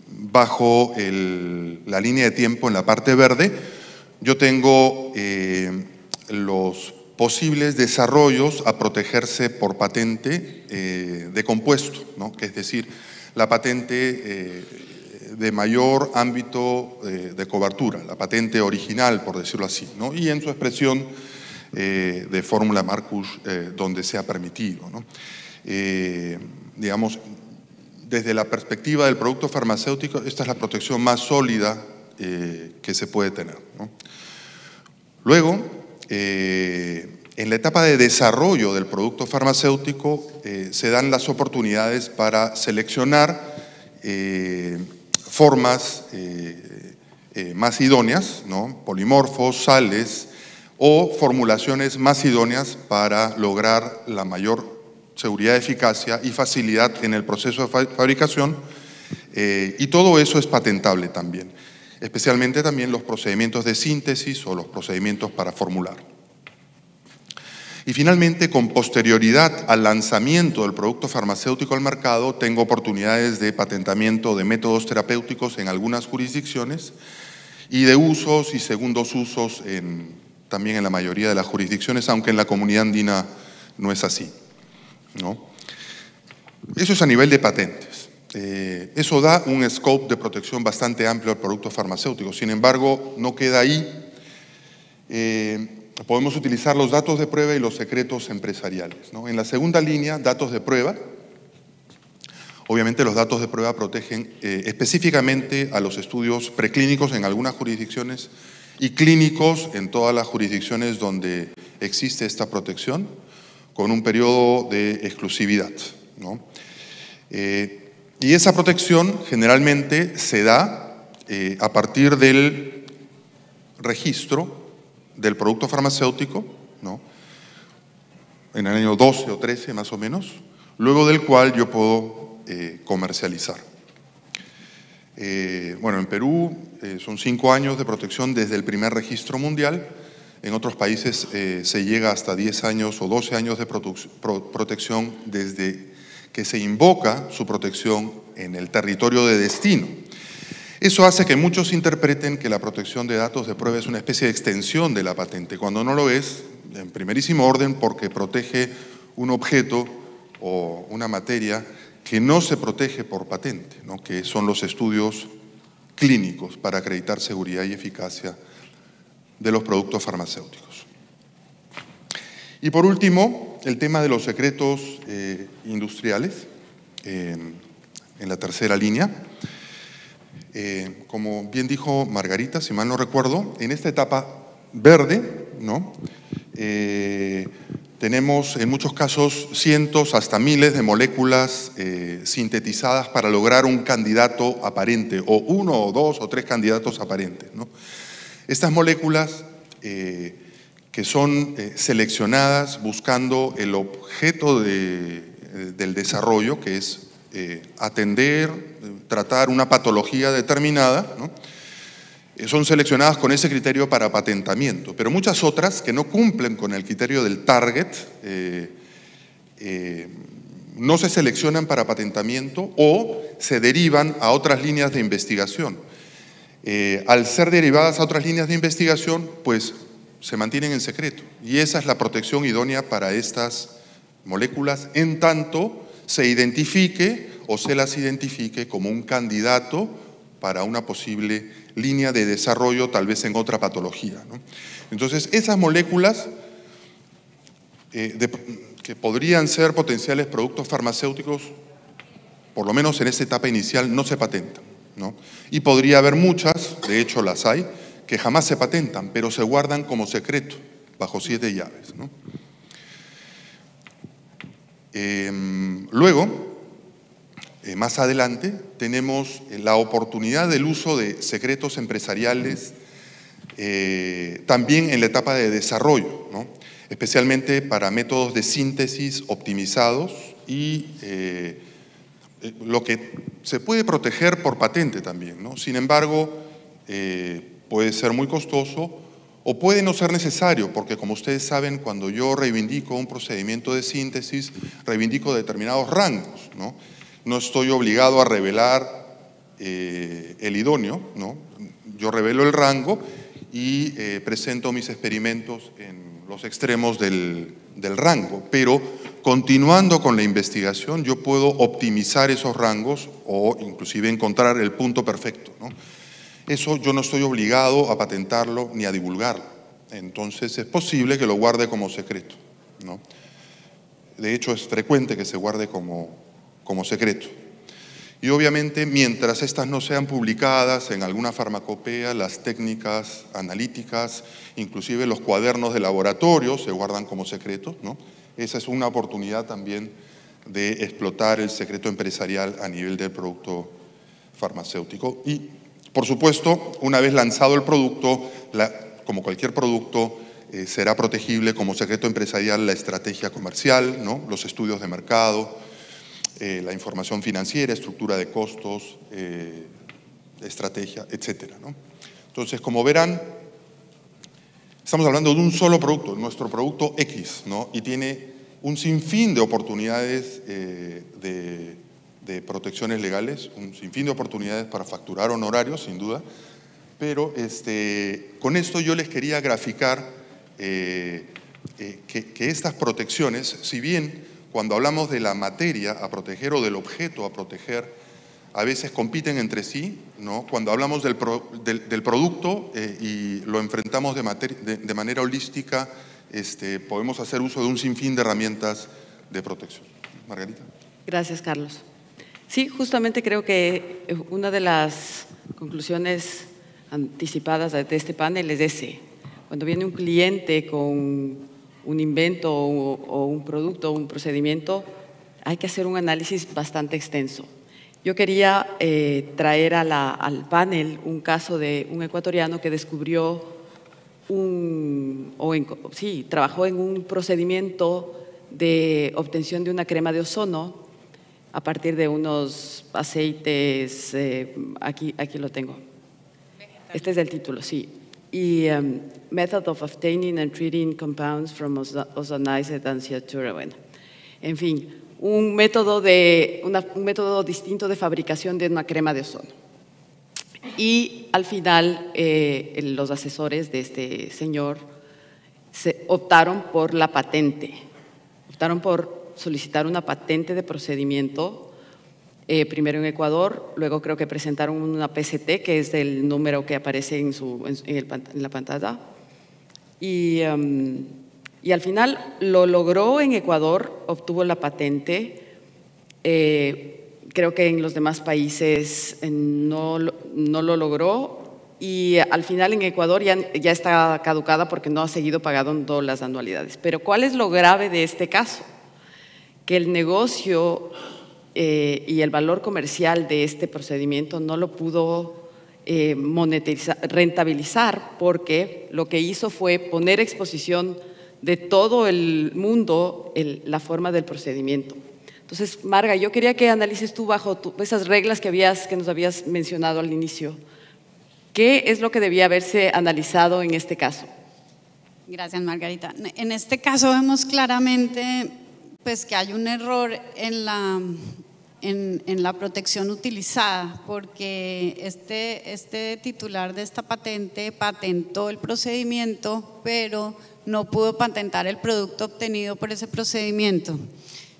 bajo la línea de tiempo en la parte verde, yo tengo los posibles desarrollos a protegerse por patente de compuesto, ¿no?, que es decir, la patente de mayor ámbito de cobertura, la patente original, por decirlo así, ¿no?, y en su expresión de fórmula Marcus, donde sea permitido, ¿no? Digamos, desde la perspectiva del producto farmacéutico, esta es la protección más sólida que se puede tener, ¿no? Luego, en la etapa de desarrollo del producto farmacéutico se dan las oportunidades para seleccionar formas más idóneas, ¿no?, polimorfos, sales o formulaciones más idóneas para lograr la mayor seguridad, eficacia y facilidad en el proceso de fabricación, y todo eso es patentable también, especialmente también los procedimientos de síntesis o los procedimientos para formular. Y finalmente, con posterioridad al lanzamiento del producto farmacéutico al mercado, tengo oportunidades de patentamiento de métodos terapéuticos en algunas jurisdicciones y de usos y segundos usos también en la mayoría de las jurisdicciones, aunque en la Comunidad Andina no es así, ¿no? Eso es a nivel de patentes. Eso da un scope de protección bastante amplio al producto farmacéutico. Sin embargo, no queda ahí. Podemos utilizar los datos de prueba y los secretos empresariales, ¿no? En la segunda línea, datos de prueba. Obviamente los datos de prueba protegen específicamente a los estudios preclínicos en algunas jurisdicciones y clínicos en todas las jurisdicciones donde existe esta protección, con un periodo de exclusividad, ¿no? Y esa protección generalmente se da a partir del registro del producto farmacéutico, ¿no? En el año 12 o 13 más o menos, luego del cual yo puedo comercializar. Bueno, en Perú son 5 años de protección desde el primer registro mundial. En otros países se llega hasta 10 años o 12 años de protección desde que se invoca su protección en el territorio de destino. Eso hace que muchos interpreten que la protección de datos de prueba es una especie de extensión de la patente, cuando no lo es, en primerísimo orden, porque protege un objeto o una materia que no se protege por patente, ¿no? Que son los estudios clínicos para acreditar seguridad y eficacia de los productos farmacéuticos. Y por último, el tema de los secretos industriales, en la tercera línea. Como bien dijo Margarita, si mal no recuerdo, en esta etapa verde, ¿no? Tenemos en muchos casos cientos hasta miles de moléculas sintetizadas para lograr un candidato aparente, o 1 o 2 o 3 candidatos aparentes, ¿no? Estas moléculas que son seleccionadas buscando el objeto del desarrollo, que es atender, tratar una patología determinada, ¿no? Son seleccionadas con ese criterio para patentamiento, pero muchas otras que no cumplen con el criterio del target no se seleccionan para patentamiento o se derivan a otras líneas de investigación. Al ser derivadas a otras líneas de investigación, pues se mantienen en secreto, y esa es la protección idónea para estas moléculas en tanto se identifique o se las identifique como un candidato para una posible línea de desarrollo, tal vez en otra patología, ¿no? Entonces, esas moléculas que podrían ser potenciales productos farmacéuticos, por lo menos en esta etapa inicial, no se patentan, ¿no? Y podría haber muchas, de hecho las hay, que jamás se patentan, pero se guardan como secreto, bajo 7 llaves, ¿no? Luego, más adelante, tenemos la oportunidad del uso de secretos empresariales también en la etapa de desarrollo, ¿no? Especialmente para métodos de síntesis optimizados y lo que se puede proteger por patente también, ¿no? Sin embargo, puede ser muy costoso o puede no ser necesario, porque como ustedes saben, cuando yo reivindico un procedimiento de síntesis, reivindico determinados rangos, ¿no? No estoy obligado a revelar el idóneo, ¿no? Yo revelo el rango y presento mis experimentos en los extremos del rango, pero continuando con la investigación yo puedo optimizar esos rangos o inclusive encontrar el punto perfecto, ¿no? Eso yo no estoy obligado a patentarlo ni a divulgarlo, entonces es posible que lo guarde como secreto, ¿no? De hecho es frecuente que se guarde como secreto. Y obviamente, mientras estas no sean publicadas en alguna farmacopea, las técnicas analíticas, inclusive los cuadernos de laboratorio, se guardan como secretos, ¿no? Esa es una oportunidad también de explotar el secreto empresarial a nivel del producto farmacéutico. Y, por supuesto, una vez lanzado el producto, como cualquier producto, será protegible como secreto empresarial la estrategia comercial, ¿no? Los estudios de mercado, la información financiera, estructura de costos, estrategia, etcétera, ¿no? Entonces, como verán, estamos hablando de un solo producto, nuestro producto X, ¿no? Y tiene un sinfín de oportunidades de protecciones legales, un sinfín de oportunidades para facturar honorarios, sin duda, pero con esto yo les quería graficar que estas protecciones, si bien cuando hablamos de la materia a proteger o del objeto a proteger, a veces compiten entre sí, ¿no? Cuando hablamos del producto y lo enfrentamos de manera holística, podemos hacer uso de un sinfín de herramientas de protección. Margarita. Gracias, Carlos. Sí, justamente creo que una de las conclusiones anticipadas de este panel es ese. Cuando viene un cliente con un invento o un producto o un procedimiento, hay que hacer un análisis bastante extenso. Yo quería traer al panel un caso de un ecuatoriano que descubrió trabajó en un procedimiento de obtención de una crema de ozono a partir de unos aceites, aquí lo tengo. Este es el título, sí. Y Method of Obtaining and Treating Compounds from Ozonized Anciatura. Bueno, en fin, un método distinto de fabricación de una crema de ozono. Y al final, los asesores de este señor optaron por la patente, optaron por solicitar una patente de procedimiento, primero en Ecuador, luego creo que presentaron una PCT, que es el número que aparece en la pantalla, y al final lo logró en Ecuador, obtuvo la patente. Creo que en los demás países no lo logró, y al final en Ecuador ya está caducada porque no ha seguido pagando las anualidades. Pero ¿cuál es lo grave de este caso? Que el negocio y el valor comercial de este procedimiento no lo pudo rentabilizar, porque lo que hizo fue poner a exposición de todo el mundo la forma del procedimiento. Entonces, Marga, yo quería que analices tú bajo esas reglas que nos habías mencionado al inicio. ¿Qué es lo que debía haberse analizado en este caso? Gracias, Margarita. En este caso vemos claramente pues, que hay un error en la protección utilizada, porque este titular de esta patente patentó el procedimiento, pero no pudo patentar el producto obtenido por ese procedimiento.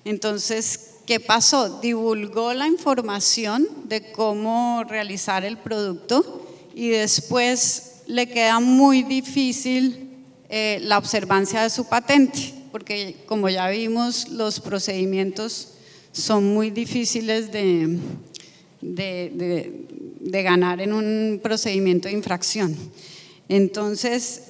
Entonces, ¿qué pasó? Divulgó la información de cómo realizar el producto y después le queda muy difícil la observancia de su patente, porque como ya vimos, los procedimientos son muy difíciles de ganar en un procedimiento de infracción. Entonces,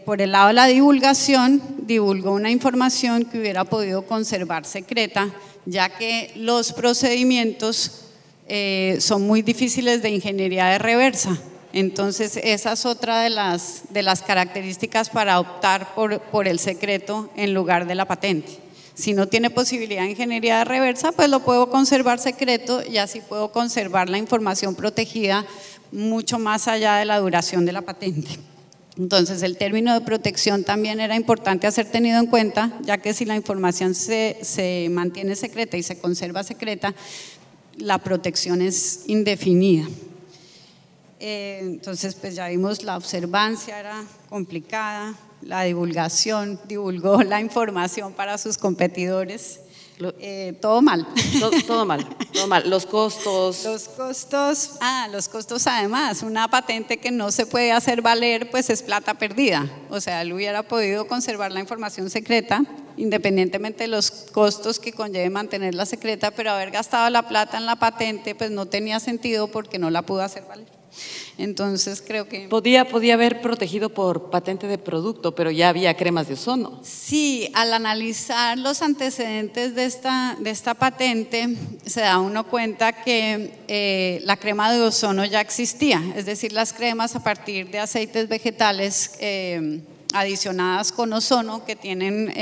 por el lado de la divulgación, divulgó una información que hubiera podido conservar secreta, ya que los procedimientos son muy difíciles de ingeniería de reversa. Entonces, esa es otra de las características para optar por el secreto en lugar de la patente. Si no tiene posibilidad de ingeniería de reversa, pues lo puedo conservar secreto y así puedo conservar la información protegida mucho más allá de la duración de la patente. Entonces, el término de protección también era importante a ser tenido en cuenta, ya que si la información se mantiene secreta y se conserva secreta, la protección es indefinida. Entonces, pues ya vimos, la observancia era complicada, la divulgación, divulgó la información para sus competidores. Todo mal. Todo mal. Los costos. Los costos además, una patente que no se puede hacer valer, pues es plata perdida. O sea, él hubiera podido conservar la información secreta, independientemente de los costos que conlleve mantenerla secreta, pero haber gastado la plata en la patente, pues no tenía sentido porque no la pudo hacer valer. Entonces creo que… Podía haber protegido por patente de producto, pero ya había cremas de ozono. Sí, al analizar los antecedentes de esta patente, se da uno cuenta que la crema de ozono ya existía, es decir, las cremas a partir de aceites vegetales adicionadas con ozono que tienen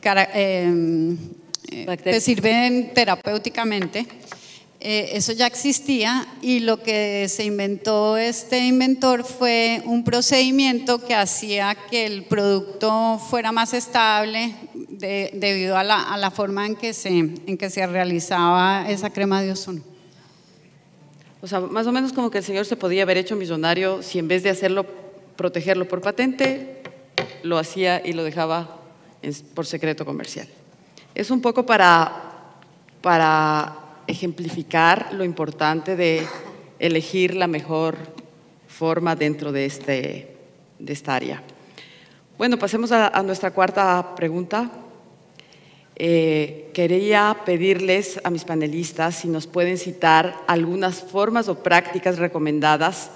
que sirven terapéuticamente. Eso ya existía y lo que se inventó este inventor fue un procedimiento que hacía que el producto fuera más estable debido a la forma en que se realizaba esa crema de ozono. O sea, más o menos como que el señor se podía haber hecho millonario si en vez de protegerlo por patente, lo hacía y lo dejaba por secreto comercial. Es un poco para ejemplificar lo importante de elegir la mejor forma dentro de esta área. Bueno, pasemos a nuestra cuarta pregunta. Quería pedirles a mis panelistas si nos pueden citar algunas formas o prácticas recomendadas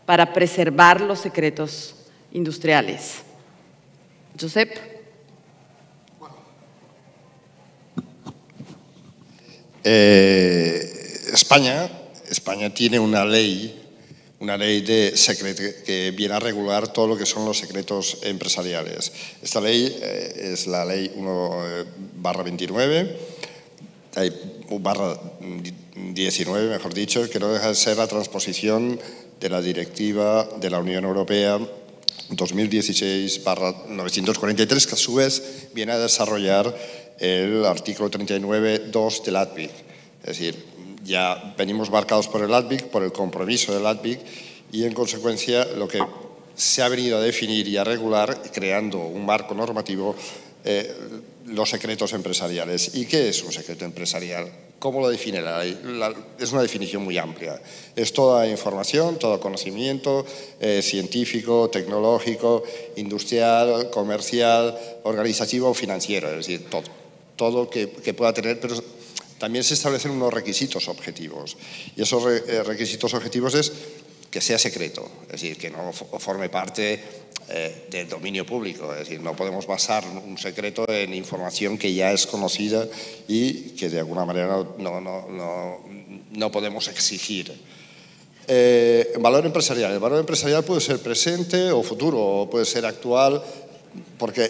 para preservar los secretos industriales. Josep. España tiene una ley de secreto que viene a regular todo lo que son los secretos empresariales. Esta ley es la ley 1/29, /19, mejor dicho, que no deja de ser la transposición de la directiva de la Unión Europea 2016/943, que a su vez viene a desarrollar el artículo 39.2 del ADBIC. Es decir, ya venimos marcados por el ADBIC, por el compromiso del ADBIC, y en consecuencia lo que se ha venido a definir y a regular, creando un marco normativo, los secretos empresariales. ¿Y qué es un secreto empresarial? ¿Cómo lo define la ley? Es una definición muy amplia. Es toda información, todo conocimiento científico, tecnológico, industrial, comercial, organizativo o financiero, es decir, todo que pueda tener, pero también se establecen unos requisitos objetivos. Y esos requisitos objetivos es que sea secreto, es decir, que no forme parte del dominio público. Es decir, no podemos basar un secreto en información que ya es conocida y que de alguna manera no podemos exigir. Valor empresarial. El valor empresarial puede ser presente o futuro, o puede ser actual, porque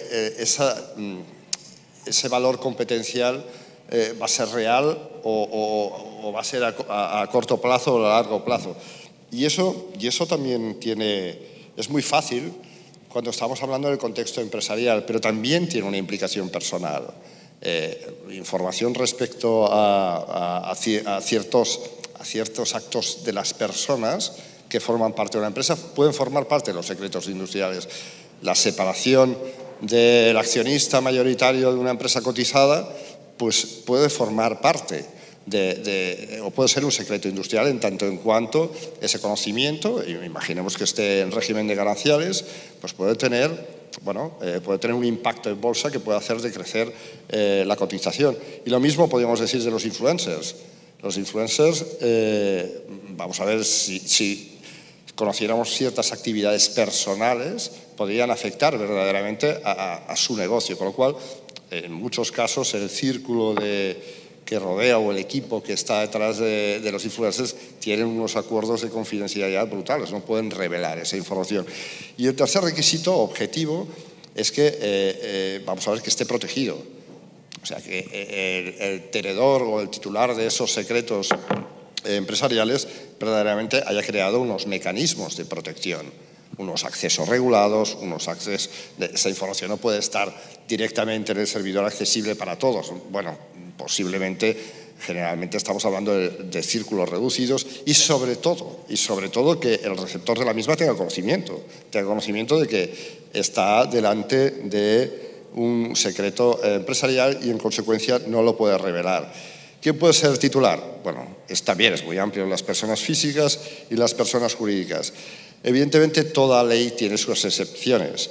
ese valor competencial va a ser real o va a ser a corto plazo o a largo plazo. Y eso también es muy fácil cuando estamos hablando del contexto empresarial, pero también tiene una implicación personal. Información respecto a ciertos actos de las personas que forman parte de una empresa pueden formar parte de los secretos industriales. La separación del accionista mayoritario de una empresa cotizada pues puede formar parte o puede ser un secreto industrial en tanto en cuanto ese conocimiento, imaginemos que esté en régimen de gananciales, pues puede tener un impacto en bolsa que puede hacer decrecer la cotización. Y lo mismo podríamos decir de los influencers. Los influencers, vamos a ver si conociéramos ciertas actividades personales, podrían afectar verdaderamente a su negocio, con lo cual, en muchos casos, el círculo que rodea o el equipo que está detrás de los influencers tienen unos acuerdos de confidencialidad brutales, no pueden revelar esa información. Y el tercer requisito objetivo es que, vamos a ver, que esté protegido. O sea, que el tenedor o el titular de esos secretos empresariales verdaderamente haya creado unos mecanismos de protección, unos accesos regulados, esa información no puede estar directamente en el servidor accesible para todos. Bueno, posiblemente, generalmente estamos hablando de círculos reducidos y sobre todo que el receptor de la misma tenga conocimiento de que está delante de un secreto empresarial y en consecuencia no lo puede revelar. ¿Quién puede ser titular? Bueno, también es muy amplio, las personas físicas y las personas jurídicas. Evidentemente, toda ley tiene sus excepciones,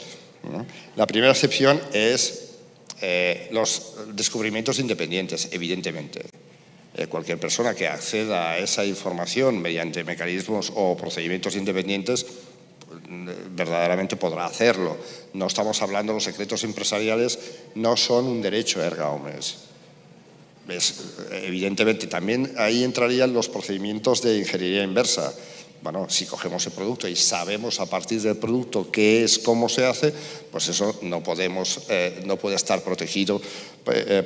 ¿no? La primera excepción es los descubrimientos independientes, evidentemente. Cualquier persona que acceda a esa información mediante mecanismos o procedimientos independientes verdaderamente podrá hacerlo. No estamos hablando, los secretos empresariales no son un derecho erga omnes. Evidentemente, también ahí entrarían los procedimientos de ingeniería inversa. bueno, si cogemos el producto y sabemos a partir del producto qué es, cómo se hace, pues eso no puede estar protegido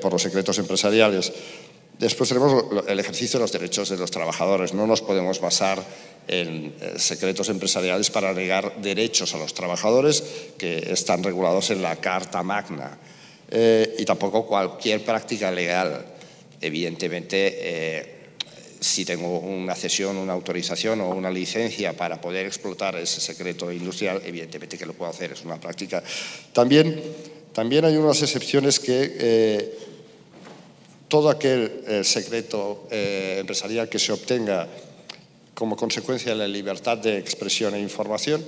por los secretos empresariales. Después tenemos el ejercicio de los derechos de los trabajadores. No nos podemos basar en secretos empresariales para negar derechos a los trabajadores que están regulados en la Carta Magna. Y tampoco cualquier práctica legal. Evidentemente, si tengo una cesión, una autorización o una licencia para poder explotar ese secreto industrial, evidentemente que lo puedo hacer, es una práctica. También hay unas excepciones que todo aquel secreto empresarial que se obtenga como consecuencia de la libertad de expresión e información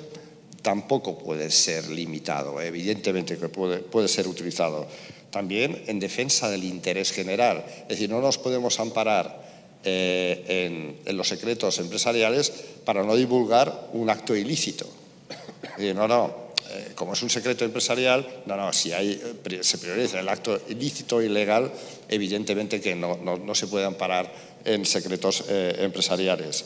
tampoco puede ser limitado, evidentemente que puede ser utilizado. También en defensa del interés general, es decir, no nos podemos amparar en los secretos empresariales para no divulgar un acto ilícito. Es decir, como es un secreto empresarial, si se prioriza el acto ilícito, ilegal, evidentemente que no se puede amparar en secretos empresariales.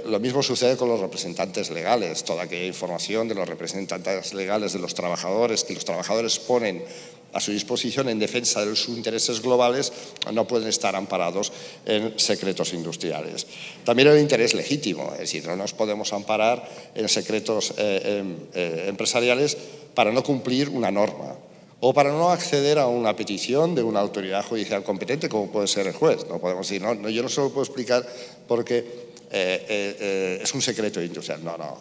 Lo mismo sucede con los representantes legales. Toda aquella información de los representantes legales de los trabajadores que los trabajadores ponen a su disposición en defensa de sus intereses globales no pueden estar amparados en secretos industriales. También el interés legítimo, es decir, no nos podemos amparar en secretos empresariales para no cumplir una norma o para no acceder a una petición de una autoridad judicial competente como puede ser el juez. No podemos decir, yo no se lo puedo explicar porque es un secreto industrial.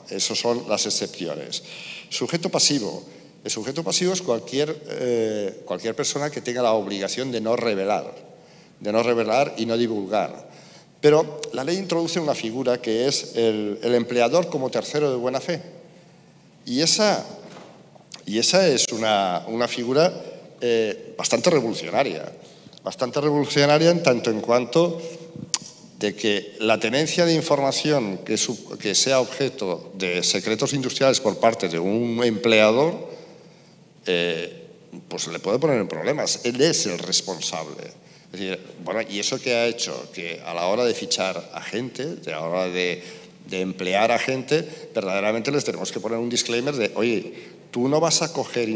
Esas son las excepciones. Sujeto pasivo. El sujeto pasivo es cualquier persona que tenga la obligación de no revelar y no divulgar. Pero la ley introduce una figura que es el empleador como tercero de buena fe. Y esa es una figura bastante revolucionaria en tanto en cuanto de que la tenencia de información que sea objeto de secretos industriales por parte de un empleador pues le puede poner en problemas. Él es el responsable. Es decir, y eso que ha hecho que a la hora de fichar a gente, a la hora de emplear a gente, verdaderamente les tenemos que poner un disclaimer de, oye, tú no vas a coger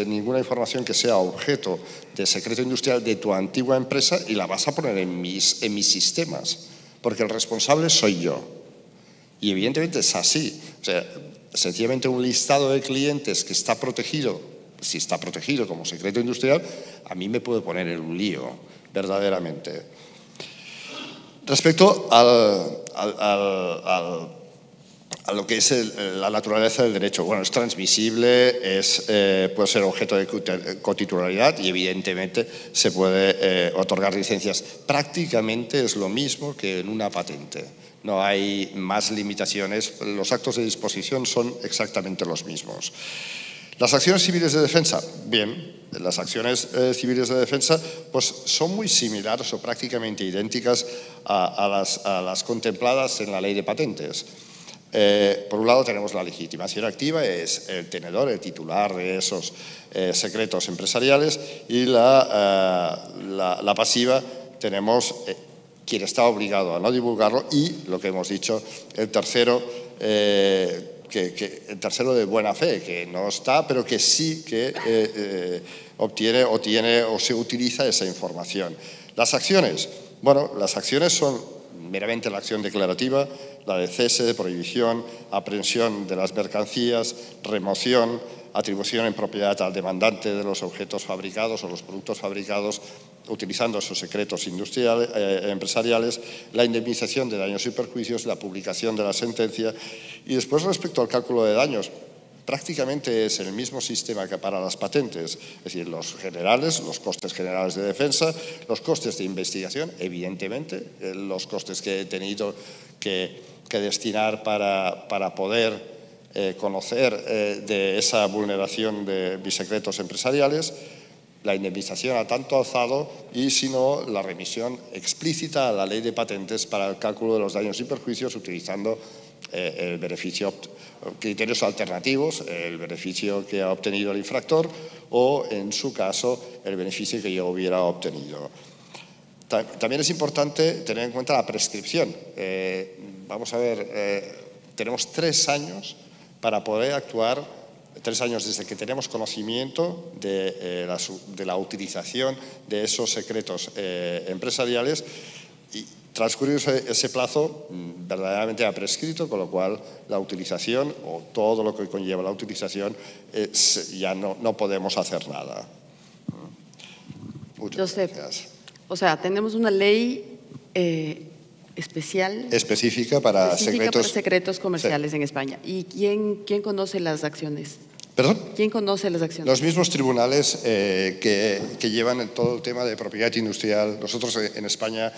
ninguna información que sea objeto de secreto industrial de tu antigua empresa y la vas a poner en mis sistemas, porque el responsable soy yo. Y evidentemente es así. O sea, sencillamente un listado de clientes que está protegido, si está protegido como secreto industrial, a mí me puede poner en un lío, verdaderamente. Respecto a lo que es la naturaleza del derecho, es transmisible, puede ser objeto de cotitularidad y evidentemente se puede otorgar licencias. Prácticamente es lo mismo que en una patente. No hay más limitaciones, los actos de disposición son exactamente los mismos. Las acciones civiles de defensa, bien, las acciones civiles de defensa pues son muy similares o prácticamente idénticas a las contempladas en la ley de patentes. Por un lado tenemos la legitimación activa, es el tenedor, el titular de esos secretos empresariales, y la pasiva tenemos quien está obligado a no divulgarlo y, lo que hemos dicho, el tercero, el tercero de buena fe, que no está, pero que sí que obtiene o tiene o se utiliza esa información. Las acciones, las acciones son meramente la acción declarativa, la de cese, de prohibición, aprehensión de las mercancías, remoción, atribución en propiedad al demandante de los objetos fabricados o los productos fabricados utilizando esos secretos industriales, empresariales, la indemnización de daños y perjuicios, la publicación de la sentencia. Y después, respecto al cálculo de daños, prácticamente es el mismo sistema que para las patentes, es decir, los generales, los costes generales de defensa, los costes de investigación, evidentemente, los costes que he tenido que destinar para poder conocer de esa vulneración de mis secretos empresariales, la indemnización a tanto alzado y, si no, la remisión explícita a la ley de patentes para el cálculo de los daños y perjuicios utilizando el beneficio, criterios alternativos, el beneficio que ha obtenido el infractor o, en su caso, el beneficio que yo hubiera obtenido. También es importante tener en cuenta la prescripción. vamos a ver, tenemos 3 años para poder actuar, 3 años desde que tenemos conocimiento de la utilización de esos secretos empresariales, y transcurrido ese plazo verdaderamente ha prescrito, con lo cual la utilización o todo lo que conlleva la utilización ya no podemos hacer nada. Muchas gracias. O sea, tenemos una ley específica para secretos comerciales, sí, en España. ¿Y quién conoce las acciones? ¿Perdón? ¿Quién conoce las acciones? Los mismos tribunales que llevan todo el tema de propiedad industrial. Nosotros en España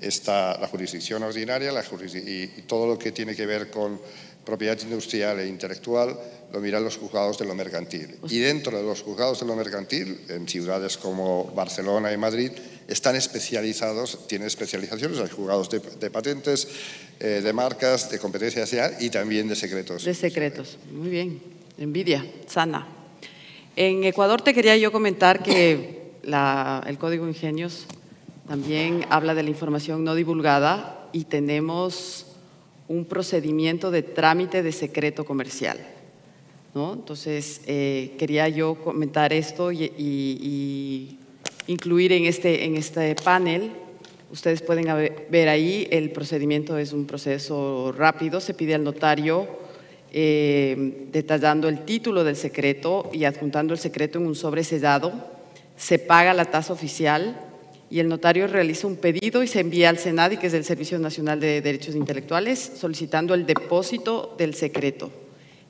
está la jurisdicción ordinaria y todo lo que tiene que ver con propiedad industrial e intelectual lo miran los juzgados de lo mercantil. Y dentro de los juzgados de lo mercantil, en ciudades como Barcelona y Madrid, están especializados, tienen especializaciones, hay juzgados de patentes, de marcas, de competencia social y también de secretos. De secretos, muy bien. Envidia sana. En Ecuador te quería yo comentar que el Código Ingenios también habla de la información no divulgada y tenemos un procedimiento de trámite de secreto comercial, ¿no? Entonces, quería yo comentar esto y incluir en este panel. Ustedes pueden ver ahí, el procedimiento es un proceso rápido, se pide al notario detallando el título del secreto y adjuntando el secreto en un sobre sellado, se paga la tasa oficial y el notario realiza un pedido y se envía al SENADI, que es el Servicio Nacional de Derechos Intelectuales, solicitando el depósito del secreto.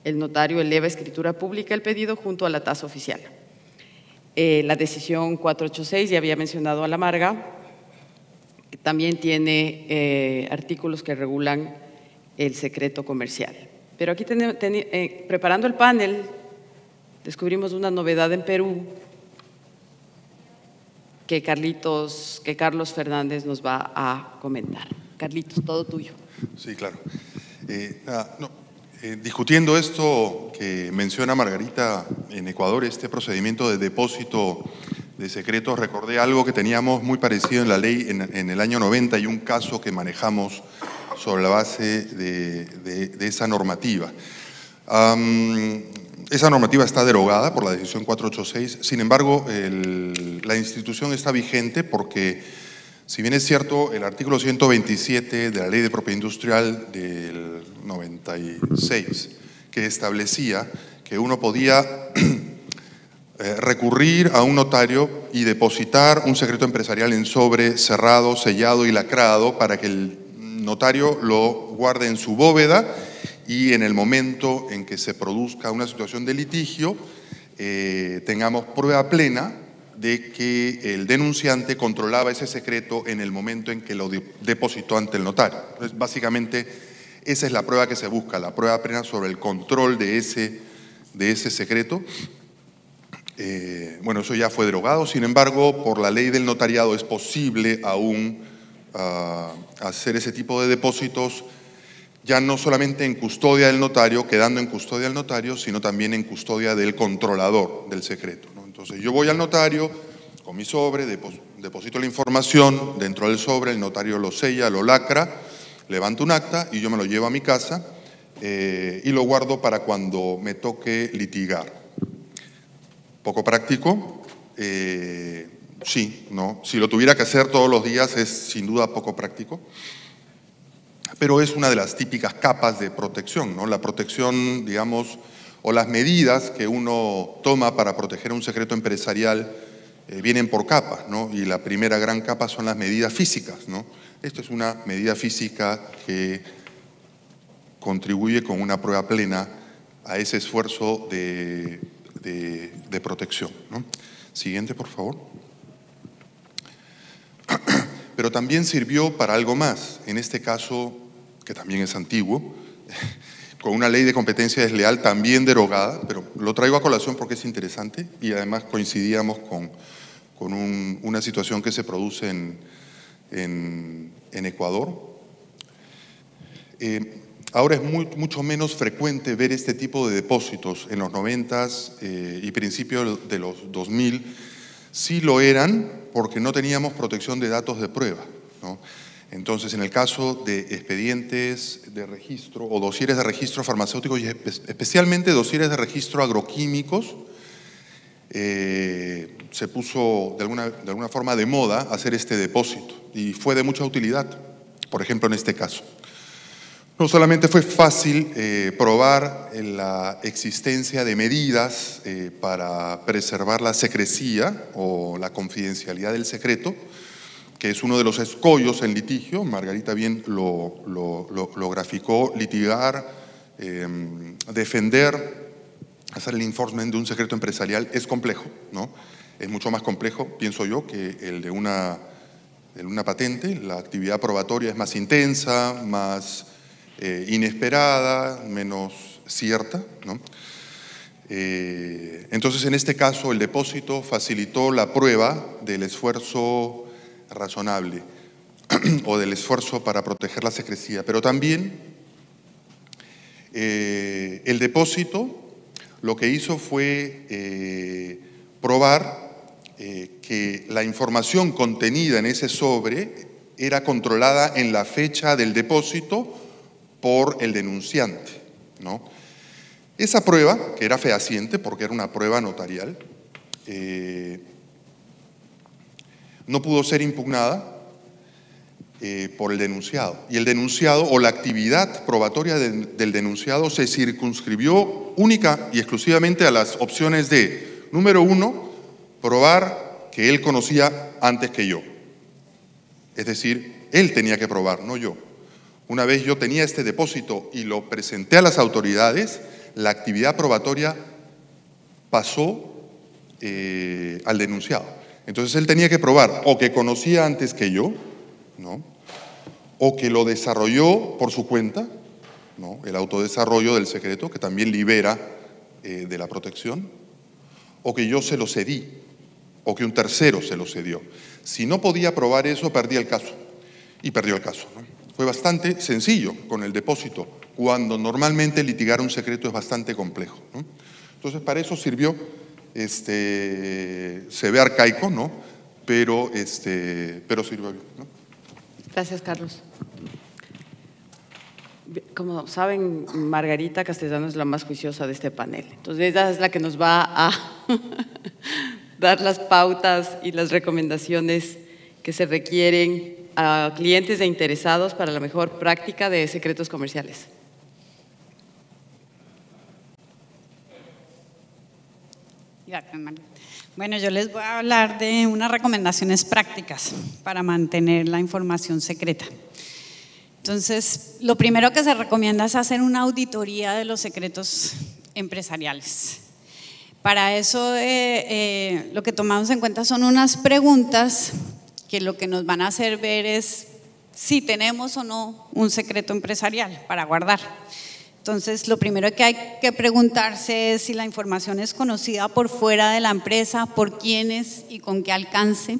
El notario eleva a escritura pública el pedido junto a la tasa oficial. La decisión 486, ya había mencionado a la Marga, que también tiene artículos que regulan el secreto comercial. Pero aquí preparando el panel, descubrimos una novedad en Perú que Carlos Fernández nos va a comentar. Carlitos, todo tuyo. Sí, claro. Discutiendo esto que menciona Margarita en Ecuador, este procedimiento de depósito de secretos, recordé algo que teníamos muy parecido en la ley en el año 90 y un caso que manejamos sobre la base de esa normativa. Esa normativa está derogada por la decisión 486, sin embargo, la institución está vigente porque, si bien es cierto, el artículo 127 de la Ley de Propiedad Industrial del 96, que establecía que uno podía recurrir a un notario y depositar un secreto empresarial en sobre cerrado, sellado y lacrado para que el notario lo guarde en su bóveda y en el momento en que se produzca una situación de litigio tengamos prueba plena de que el denunciante controlaba ese secreto en el momento en que lo depositó ante el notario. Entonces, básicamente, esa es la prueba que se busca, la prueba plena sobre el control de ese secreto. Bueno, eso ya fue derogado, sin embargo, por la ley del notariado es posible aún hacer ese tipo de depósitos, ya no solamente en custodia del notario, quedando en custodia del notario, sino también en custodia del controlador del secreto, ¿no? Entonces yo voy al notario con mi sobre, deposito la información dentro del sobre, el notario lo sella, lo lacra, levanto un acta y yo me lo llevo a mi casa y lo guardo para cuando me toque litigar. Poco práctico, sí, ¿no? Si lo tuviera que hacer todos los días es sin duda poco práctico, pero es una de las típicas capas de protección, ¿no? La protección, digamos, o las medidas que uno toma para proteger un secreto empresarial vienen por capas, ¿no? Y la primera gran capa son las medidas físicas, ¿no? Esto es una medida física que contribuye con una prueba plena a ese esfuerzo de protección, ¿no? Siguiente, por favor. Pero también sirvió para algo más, en este caso, que también es antiguo, con una ley de competencia desleal también derogada, pero lo traigo a colación porque es interesante y además coincidíamos con una situación que se produce en Ecuador. Ahora es mucho menos frecuente ver este tipo de depósitos. En los 90s y principios de los 2000 sí lo eran porque no teníamos protección de datos de prueba, ¿no? Entonces, en el caso de expedientes de registro o dosieres de registro farmacéuticos y especialmente dosieres de registro agroquímicos, se puso de alguna forma de moda hacer este depósito y fue de mucha utilidad, por ejemplo, en este caso. No solamente fue fácil probar la existencia de medidas para preservar la secrecía o la confidencialidad del secreto, que es uno de los escollos en litigio. Margarita bien lo graficó. Litigar, defender, hacer el enforcement de un secreto empresarial es complejo, ¿no? Es mucho más complejo, pienso yo, que el de una patente. La actividad probatoria es más intensa, más inesperada, menos cierta, ¿no? Entonces, en este caso, el depósito facilitó la prueba del esfuerzo razonable o del esfuerzo para proteger la secrecía, pero también el depósito lo que hizo fue probar que la información contenida en ese sobre era controlada en la fecha del depósito por el denunciante, ¿no? Esa prueba, que era fehaciente porque era una prueba notarial, no pudo ser impugnada por el denunciado. Y el denunciado o la actividad probatoria del denunciado se circunscribió única y exclusivamente a las opciones de, número 1, probar que él conocía antes que yo. Es decir, él tenía que probar, no yo. Una vez yo tenía este depósito y lo presenté a las autoridades, la actividad probatoria pasó al denunciado. Entonces él tenía que probar o que conocía antes que yo, ¿no? O que lo desarrolló por su cuenta, ¿no? El autodesarrollo del secreto, que también libera de la protección, o que yo se lo cedí, o que un tercero se lo cedió. Si no podía probar eso, perdía el caso, y perdió el caso, ¿no? Fue bastante sencillo con el depósito, cuando normalmente litigar un secreto es bastante complejo, ¿no? Entonces, para eso sirvió. Se ve arcaico, ¿no? Pero sirve bien, ¿no? Gracias, Carlos. Como saben, Margarita Castellano es la más juiciosa de este panel. Entonces, ella es la que nos va a dar las pautas y las recomendaciones que se requieren a clientes e interesados para la mejor práctica de secretos comerciales. Bueno, yo les voy a hablar de unas recomendaciones prácticas para mantener la información secreta. Entonces, lo primero que se recomienda es hacer una auditoría de los secretos empresariales. Para eso, lo que tomamos en cuenta son unas preguntas que lo que nos van a hacer ver es si tenemos o no un secreto empresarial para guardar. Entonces, lo primero que hay que preguntarse es si la información es conocida por fuera de la empresa, por quiénes y con qué alcance.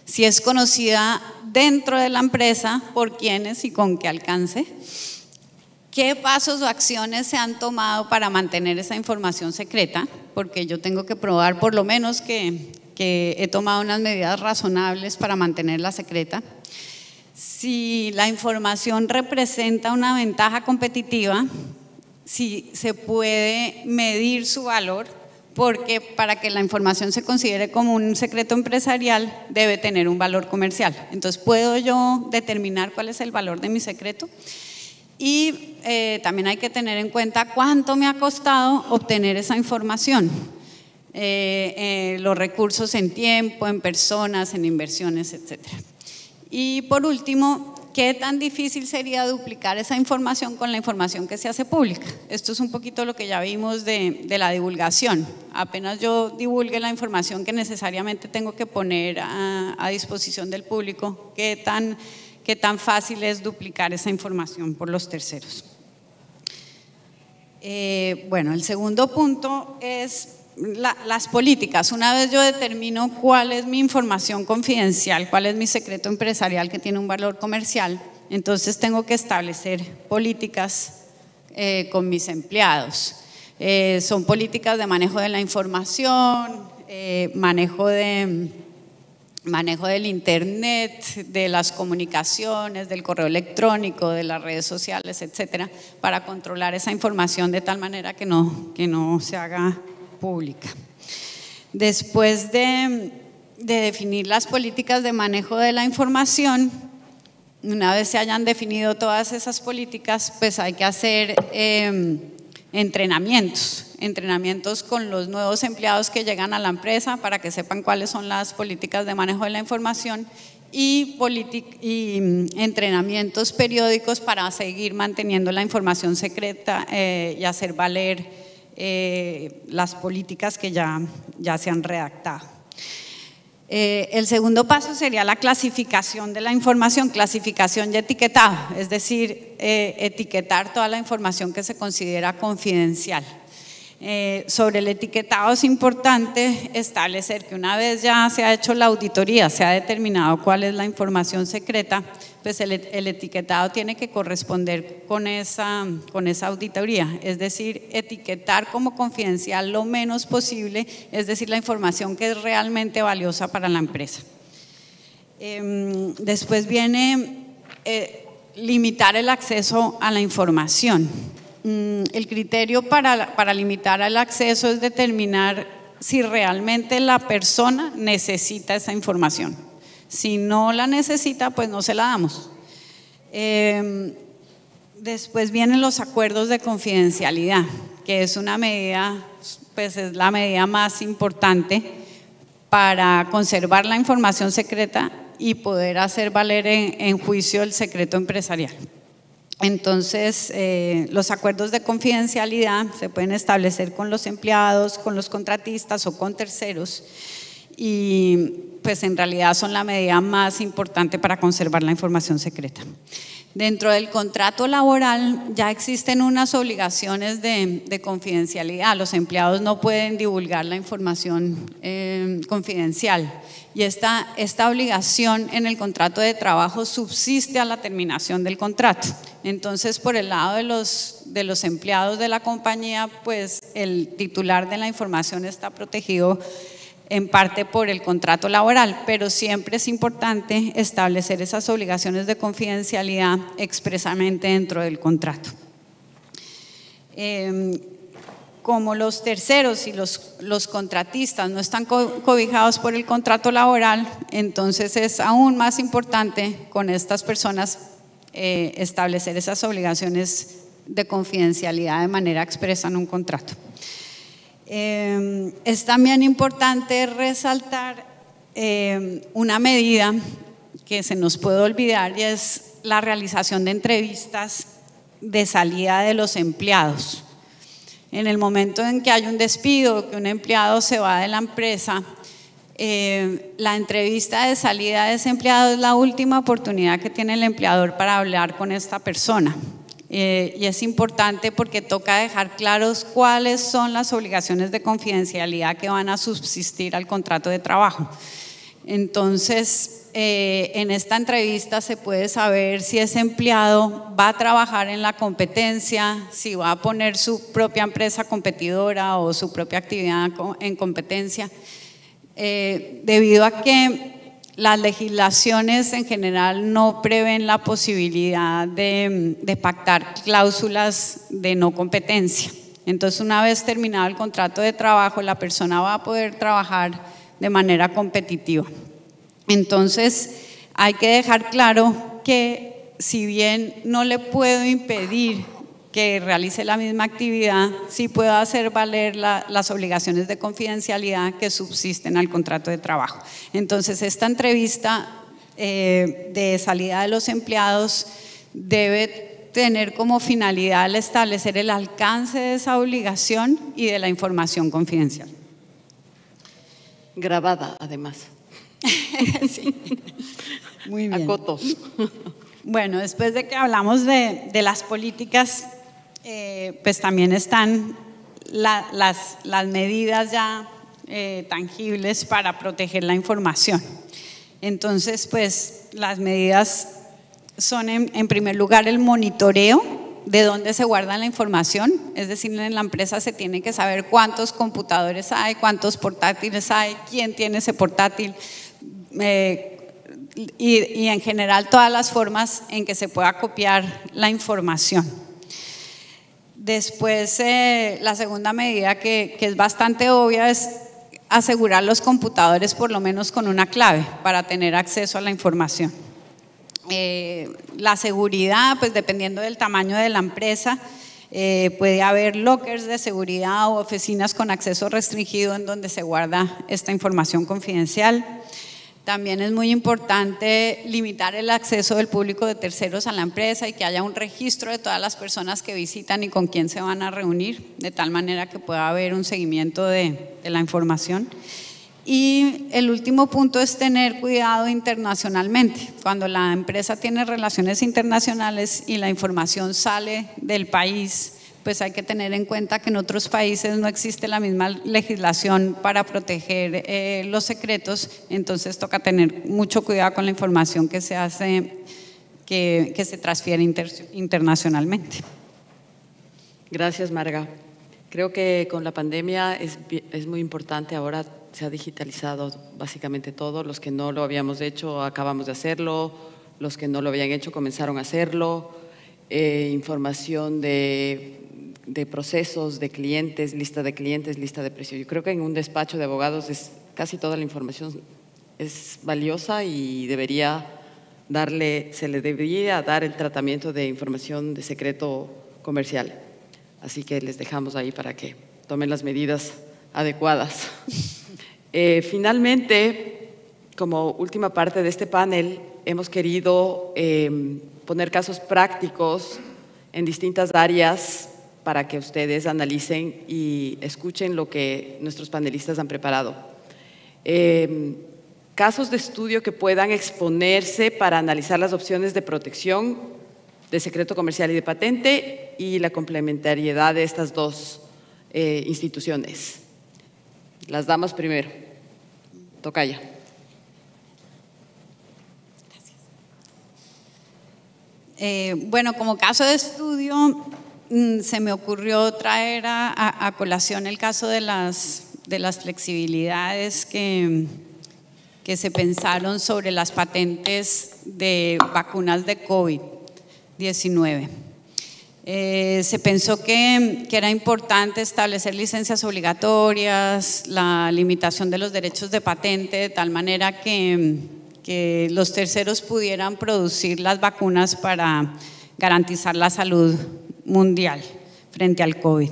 Si es conocida dentro de la empresa, por quiénes y con qué alcance. ¿Qué pasos o acciones se han tomado para mantener esa información secreta? Porque yo tengo que probar por lo menos que he tomado unas medidas razonables para mantenerla secreta. Si la información representa una ventaja competitiva, si se puede medir su valor, porque para que la información se considere como un secreto empresarial debe tener un valor comercial. Entonces, ¿puedo yo determinar cuál es el valor de mi secreto? Y también hay que tener en cuenta cuánto me ha costado obtener esa información. Los recursos en tiempo, en personas, en inversiones, etcétera. Y por último, ¿qué tan difícil sería duplicar esa información con la información que se hace pública? Esto es un poquito lo que ya vimos de la divulgación. Apenas yo divulgue la información que necesariamente tengo que poner a disposición del público, ¿qué tan fácil es duplicar esa información por los terceros? Bueno, el segundo punto es las políticas. Una vez yo determino cuál es mi información confidencial, cuál es mi secreto empresarial que tiene un valor comercial, entonces tengo que establecer políticas con mis empleados. Son políticas de manejo de la información, manejo de manejo del internet, de las comunicaciones, del correo electrónico, de las redes sociales, etcétera, para controlar esa información de tal manera que no se haga pública. Después de definir las políticas de manejo de la información, una vez se hayan definido todas esas políticas, pues hay que hacer entrenamientos con los nuevos empleados que llegan a la empresa para que sepan cuáles son las políticas de manejo de la información y entrenamientos periódicos para seguir manteniendo la información secreta y hacer valer las políticas que ya se han redactado. El segundo paso sería la clasificación de la información, clasificación y etiquetado, es decir, etiquetar toda la información que se considera confidencial. Sobre el etiquetado es importante establecer que una vez ya se ha hecho la auditoría, se ha determinado cuál es la información secreta, pues el etiquetado tiene que corresponder con esa auditoría, es decir, etiquetar como confidencial lo menos posible, es decir, la información que es realmente valiosa para la empresa. Después viene limitar el acceso a la información. El criterio para limitar el acceso es determinar si realmente la persona necesita esa información. Si no la necesita, pues no se la damos. Después vienen los acuerdos de confidencialidad, que es una medida, pues es la medida más importante para conservar la información secreta y poder hacer valer en juicio el secreto empresarial. Entonces, los acuerdos de confidencialidad se pueden establecer con los empleados, con los contratistas o con terceros y pues en realidad son la medida más importante para conservar la información secreta. Dentro del contrato laboral ya existen unas obligaciones de confidencialidad. Los empleados no pueden divulgar la información confidencial y esta obligación en el contrato de trabajo subsiste a la terminación del contrato. Entonces, por el lado de los empleados de la compañía, pues el titular de la información está protegido en parte por el contrato laboral, pero siempre es importante establecer esas obligaciones de confidencialidad expresamente dentro del contrato. Como los terceros y los contratistas no están cobijados por el contrato laboral, entonces es aún más importante con estas personas establecer esas obligaciones de confidencialidad de manera expresa en un contrato. Es también importante resaltar una medida que se nos puede olvidar y es la realización de entrevistas de salida de los empleados. En el momento en que hay un despido, que un empleado se va de la empresa, la entrevista de salida de ese empleado es la última oportunidad que tiene el empleador para hablar con esta persona. Y es importante porque toca dejar claros cuáles son las obligaciones de confidencialidad que van a subsistir al contrato de trabajo. Entonces, en esta entrevista se puede saber si ese empleado va a trabajar en la competencia, si va a poner su propia empresa competidora o su propia actividad en competencia, debido a que las legislaciones en general no prevén la posibilidad de pactar cláusulas de no competencia. Entonces, una vez terminado el contrato de trabajo, la persona va a poder trabajar de manera competitiva. Entonces, hay que dejar claro que si bien no le puedo impedir que realice la misma actividad, sí puedo hacer valer las obligaciones de confidencialidad que subsisten al contrato de trabajo. Entonces, esta entrevista de salida de los empleados debe tener como finalidad el establecer el alcance de esa obligación y de la información confidencial. Grabada, además. Sí. Muy bien. Acotos. Bueno, después de que hablamos de las políticas, pues también están las medidas ya tangibles para proteger la información. Entonces, pues las medidas son en primer lugar el monitoreo de dónde se guarda la información, es decir, en la empresa se tiene que saber cuántos computadores hay, cuántos portátiles hay, quién tiene ese portátil, y en general todas las formas en que se pueda copiar la información. Después, la segunda medida que es bastante obvia es asegurar los computadores por lo menos con una clave para tener acceso a la información. La seguridad, pues dependiendo del tamaño de la empresa, puede haber lockers de seguridad o oficinas con acceso restringido en donde se guarda esta información confidencial. También es muy importante limitar el acceso del público de terceros a la empresa y que haya un registro de todas las personas que visitan y con quién se van a reunir, de tal manera que pueda haber un seguimiento de la información. Y el último punto es tener cuidado internacionalmente. Cuando la empresa tiene relaciones internacionales y la información sale del país, pues hay que tener en cuenta que en otros países no existe la misma legislación para proteger los secretos, entonces toca tener mucho cuidado con la información que se hace, que se transfiere internacionalmente. Gracias, Marga. Creo que con la pandemia es muy importante, ahora se ha digitalizado básicamente todo, los que no lo habíamos hecho acabamos de hacerlo, los que no lo habían hecho comenzaron a hacerlo, información de procesos, de clientes, lista de precios. Yo creo que en un despacho de abogados casi toda la información es valiosa y se le debería dar el tratamiento de información de secreto comercial. Así que les dejamos ahí para que tomen las medidas adecuadas. Finalmente, como última parte de este panel, hemos querido poner casos prácticos en distintas áreas para que ustedes analicen y escuchen lo que nuestros panelistas han preparado. Casos de estudio que puedan exponerse para analizar las opciones de protección de secreto comercial y de patente y la complementariedad de estas dos instituciones. Las damas primero. Tocaya. Bueno, como caso de estudio, se me ocurrió traer a colación el caso de las flexibilidades que se pensaron sobre las patentes de vacunas de COVID-19. Se pensó que era importante establecer licencias obligatorias, la limitación de los derechos de patente, de tal manera que los terceros pudieran producir las vacunas para garantizar la salud mundial frente al COVID.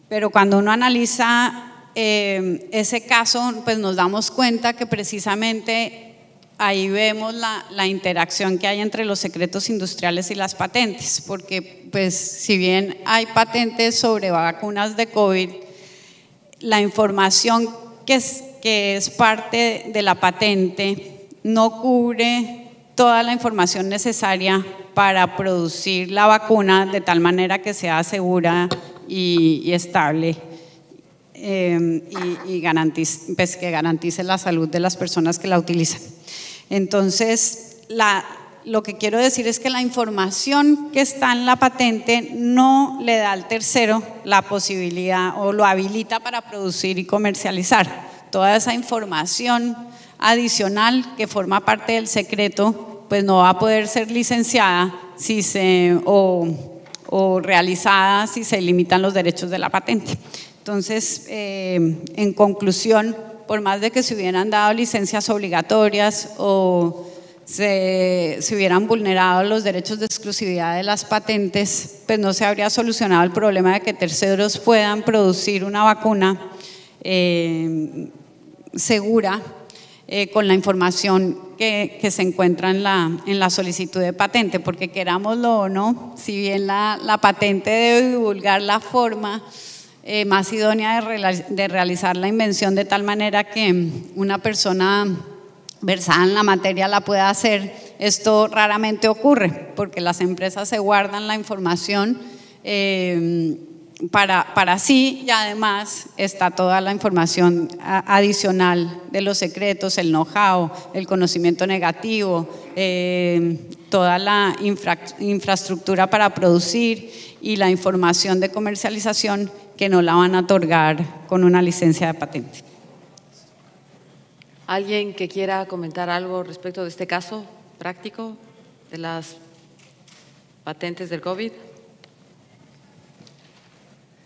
Pero cuando uno analiza ese caso, pues nos damos cuenta que precisamente ahí vemos la interacción que hay entre los secretos industriales y las patentes, porque pues si bien hay patentes sobre vacunas de COVID, la información que es parte de la patente no cubre toda la información necesaria para producir la vacuna de tal manera que sea segura y estable y que garantice la salud de las personas que la utilizan. Entonces, lo que quiero decir es que la información que está en la patente no le da al tercero la posibilidad o lo habilita para producir y comercializar. Toda esa información adicional que forma parte del secreto, pues no va a poder ser licenciada o realizada si se limitan los derechos de la patente. Entonces, en conclusión, por más de que se hubieran dado licencias obligatorias o se hubieran vulnerado los derechos de exclusividad de las patentes, pues no se habría solucionado el problema de que terceros puedan producir una vacuna segura con la información que se encuentra en la solicitud de patente, porque querámoslo o no, si bien la patente debe divulgar la forma más idónea de realizar la invención de tal manera que una persona versada en la materia la pueda hacer, esto raramente ocurre porque las empresas se guardan la información para sí y además está toda la información adicional de los secretos, el know-how, el conocimiento negativo, toda la infraestructura para producir y la información de comercialización que no la van a otorgar con una licencia de patente. ¿Alguien que quiera comentar algo respecto de este caso práctico de las patentes del COVID?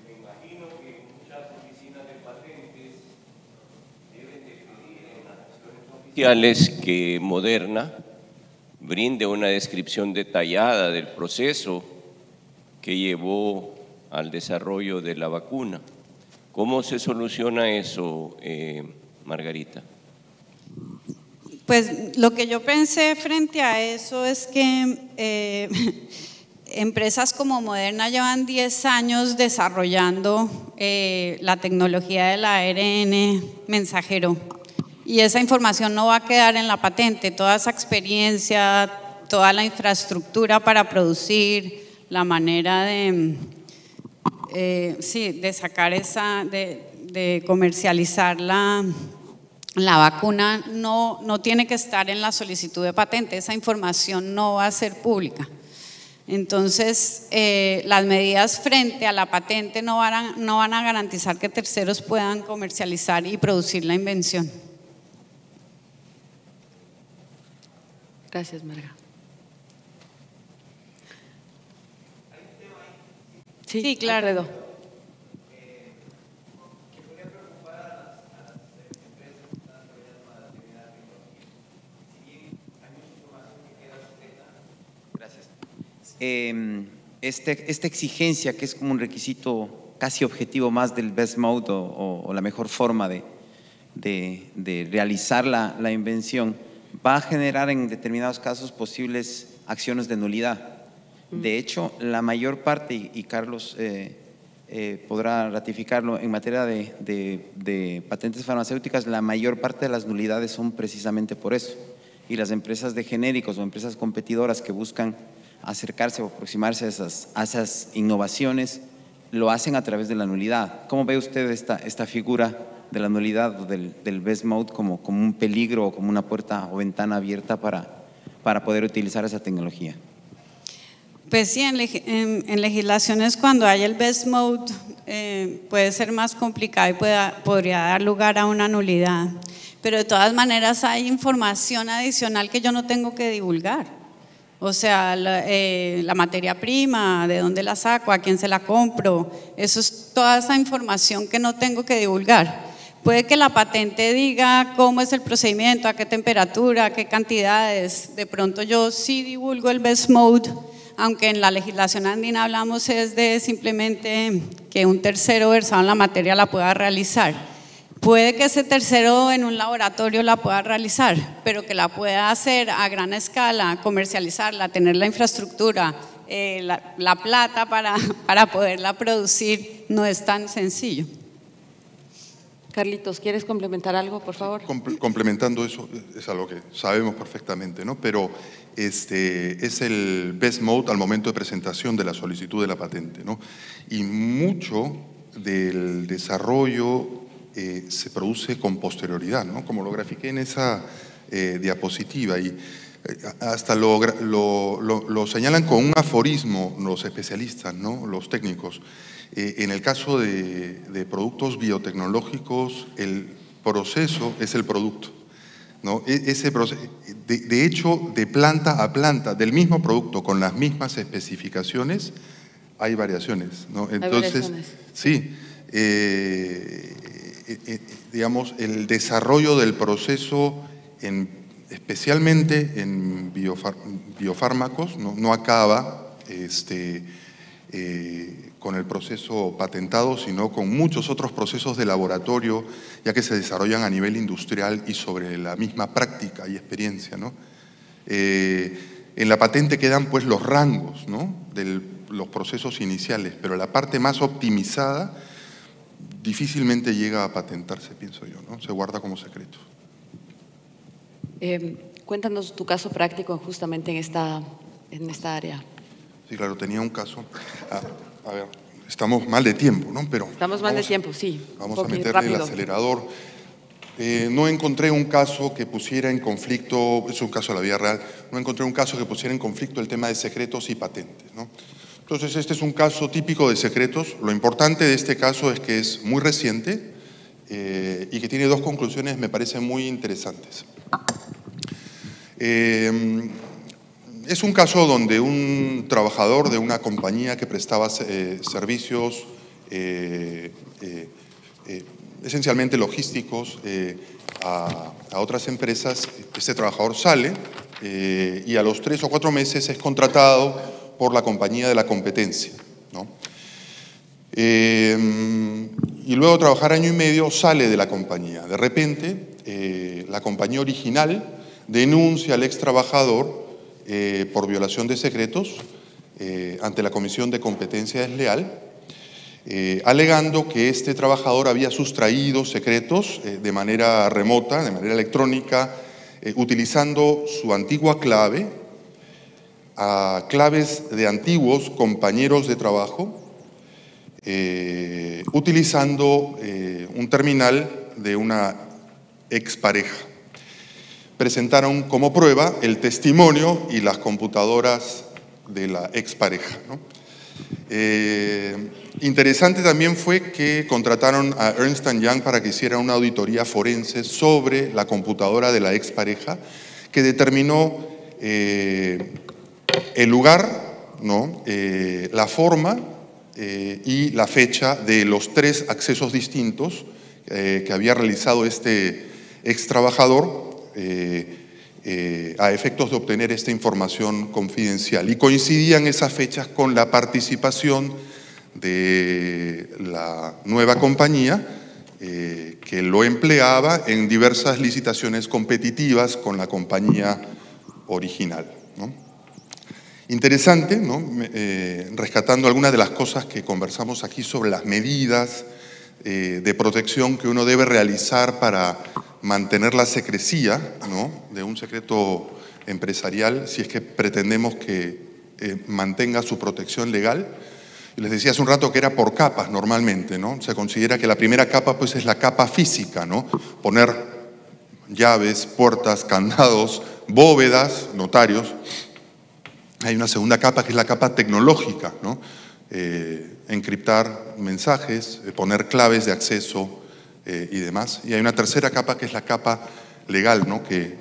Me imagino que muchas oficinas de patentes deben de pedir en las acciones oficiales que Moderna brinde una descripción detallada del proceso que llevó al desarrollo de la vacuna. ¿Cómo se soluciona eso, Margarita? Pues lo que yo pensé frente a eso es que empresas como Moderna llevan 10 años desarrollando la tecnología del ARN mensajero, y esa información no va a quedar en la patente. Toda esa experiencia, toda la infraestructura para producir, la manera de sacar de comercializar la vacuna no tiene que estar en la solicitud de patente. Esa información no va a ser pública. Entonces, las medidas frente a la patente no van a garantizar que terceros puedan comercializar y producir la invención. Gracias, Marga. Sí, claro. Alfredo. Esta exigencia, que es como un requisito casi objetivo más del best mode o la mejor forma de realizar la invención, va a generar en determinados casos posibles acciones de nulidad. De hecho, la mayor parte, y Carlos podrá ratificarlo, en materia de patentes farmacéuticas, la mayor parte de las nulidades son precisamente por eso. Y las empresas de genéricos o empresas competidoras que buscan acercarse o aproximarse a esas innovaciones, lo hacen a través de la nulidad. ¿Cómo ve usted esta figura de la nulidad o del best mode como un peligro o como una puerta o ventana abierta para poder utilizar esa tecnología? Pues sí, en legislaciones cuando hay el best mode puede ser más complicado y podría dar lugar a una nulidad, pero de todas maneras hay información adicional que yo no tengo que divulgar. O sea, la materia prima, de dónde la saco, a quién se la compro, eso es toda esa información que no tengo que divulgar. Puede que la patente diga cómo es el procedimiento, a qué temperatura, a qué cantidades. De pronto yo sí divulgo el best mode, aunque en la legislación andina hablamos es de simplemente que un tercero versado en la materia la pueda realizar. Puede que ese tercero en un laboratorio la pueda realizar, pero que la pueda hacer a gran escala, comercializarla, tener la infraestructura, la plata para poderla producir, no es tan sencillo. Carlitos, ¿quieres complementar algo, por favor? Complementando eso, es algo que sabemos perfectamente, ¿no? Pero es el best mode al momento de presentación de la solicitud de la patente, ¿no? Y mucho del desarrollo se produce con posterioridad, ¿no? Como lo grafiqué en esa diapositiva, y hasta lo señalan con un aforismo los especialistas, ¿no? Los técnicos. En el caso de productos biotecnológicos, el proceso es el producto, ¿no? Ese proceso, de hecho, de planta a planta, del mismo producto, con las mismas especificaciones, hay variaciones, ¿no? Entonces, sí, digamos, el desarrollo del proceso, especialmente en biofármacos, no acaba con el proceso patentado, sino con muchos otros procesos de laboratorio, ya que se desarrollan a nivel industrial y sobre la misma práctica y experiencia, ¿no? En la patente quedan pues los rangos, ¿no? De los procesos iniciales, pero la parte más optimizada difícilmente llega a patentarse, pienso yo, ¿no? Se guarda como secreto. Cuéntanos tu caso práctico justamente en esta área. Sí, claro, tenía un caso. A ver, estamos mal de tiempo, ¿no? Pero estamos mal de tiempo, sí. Vamos a meterle el acelerador. No encontré un caso que pusiera en conflicto, es un caso de la vida real, no encontré un caso que pusiera en conflicto el tema de secretos y patentes, ¿no? Entonces, este es un caso típico de secretos. Lo importante de este caso es que es muy reciente, y que tiene dos conclusiones, me parecen muy interesantes. Es un caso donde un trabajador de una compañía que prestaba servicios esencialmente logísticos a otras empresas, este trabajador sale y a los 3 o 4 meses es contratado por la compañía de la competencia, ¿no? Y luego de trabajar año y medio sale de la compañía. De repente, la compañía original denuncia al ex trabajador por violación de secretos ante la Comisión de Competencia Desleal, alegando que este trabajador había sustraído secretos de manera remota, de manera electrónica, utilizando su antigua clave a claves de antiguos compañeros de trabajo, utilizando un terminal de una expareja. Presentaron como prueba el testimonio y las computadoras de la expareja, ¿no? Interesante también fue que contrataron a Ernst & Young para que hiciera una auditoría forense sobre la computadora de la expareja, que determinó el lugar, ¿no? La forma y la fecha de los 3 accesos distintos que había realizado este ex trabajador a efectos de obtener esta información confidencial. Y coincidían esas fechas con la participación de la nueva compañía que lo empleaba en diversas licitaciones competitivas con la compañía original, ¿no? Interesante, ¿no? Rescatando algunas de las cosas que conversamos aquí sobre las medidas de protección que uno debe realizar para mantener la secrecía, ¿no?, de un secreto empresarial, si es que pretendemos que mantenga su protección legal. Les decía hace un rato que era por capas normalmente, ¿no? Se considera que la primera capa pues es la capa física, ¿no? Poner llaves, puertas, candados, bóvedas, notarios. Hay una segunda capa que es la capa tecnológica, ¿no? Encriptar mensajes, poner claves de acceso y demás. Y hay una tercera capa que es la capa legal, ¿no?, que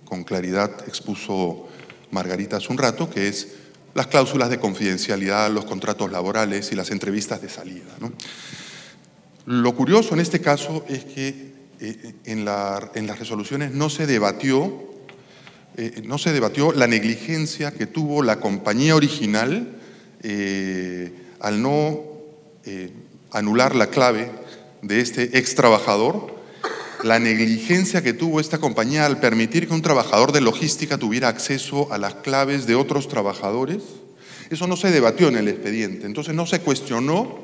con claridad expuso Margarita hace un rato, que es las cláusulas de confidencialidad, los contratos laborales y las entrevistas de salida, ¿no? Lo curioso en este caso es que en las resoluciones no se debatió la negligencia que tuvo la compañía original al no anular la clave de este ex trabajador, la negligencia que tuvo esta compañía al permitir que un trabajador de logística tuviera acceso a las claves de otros trabajadores. Eso no se debatió en el expediente, entonces no se cuestionó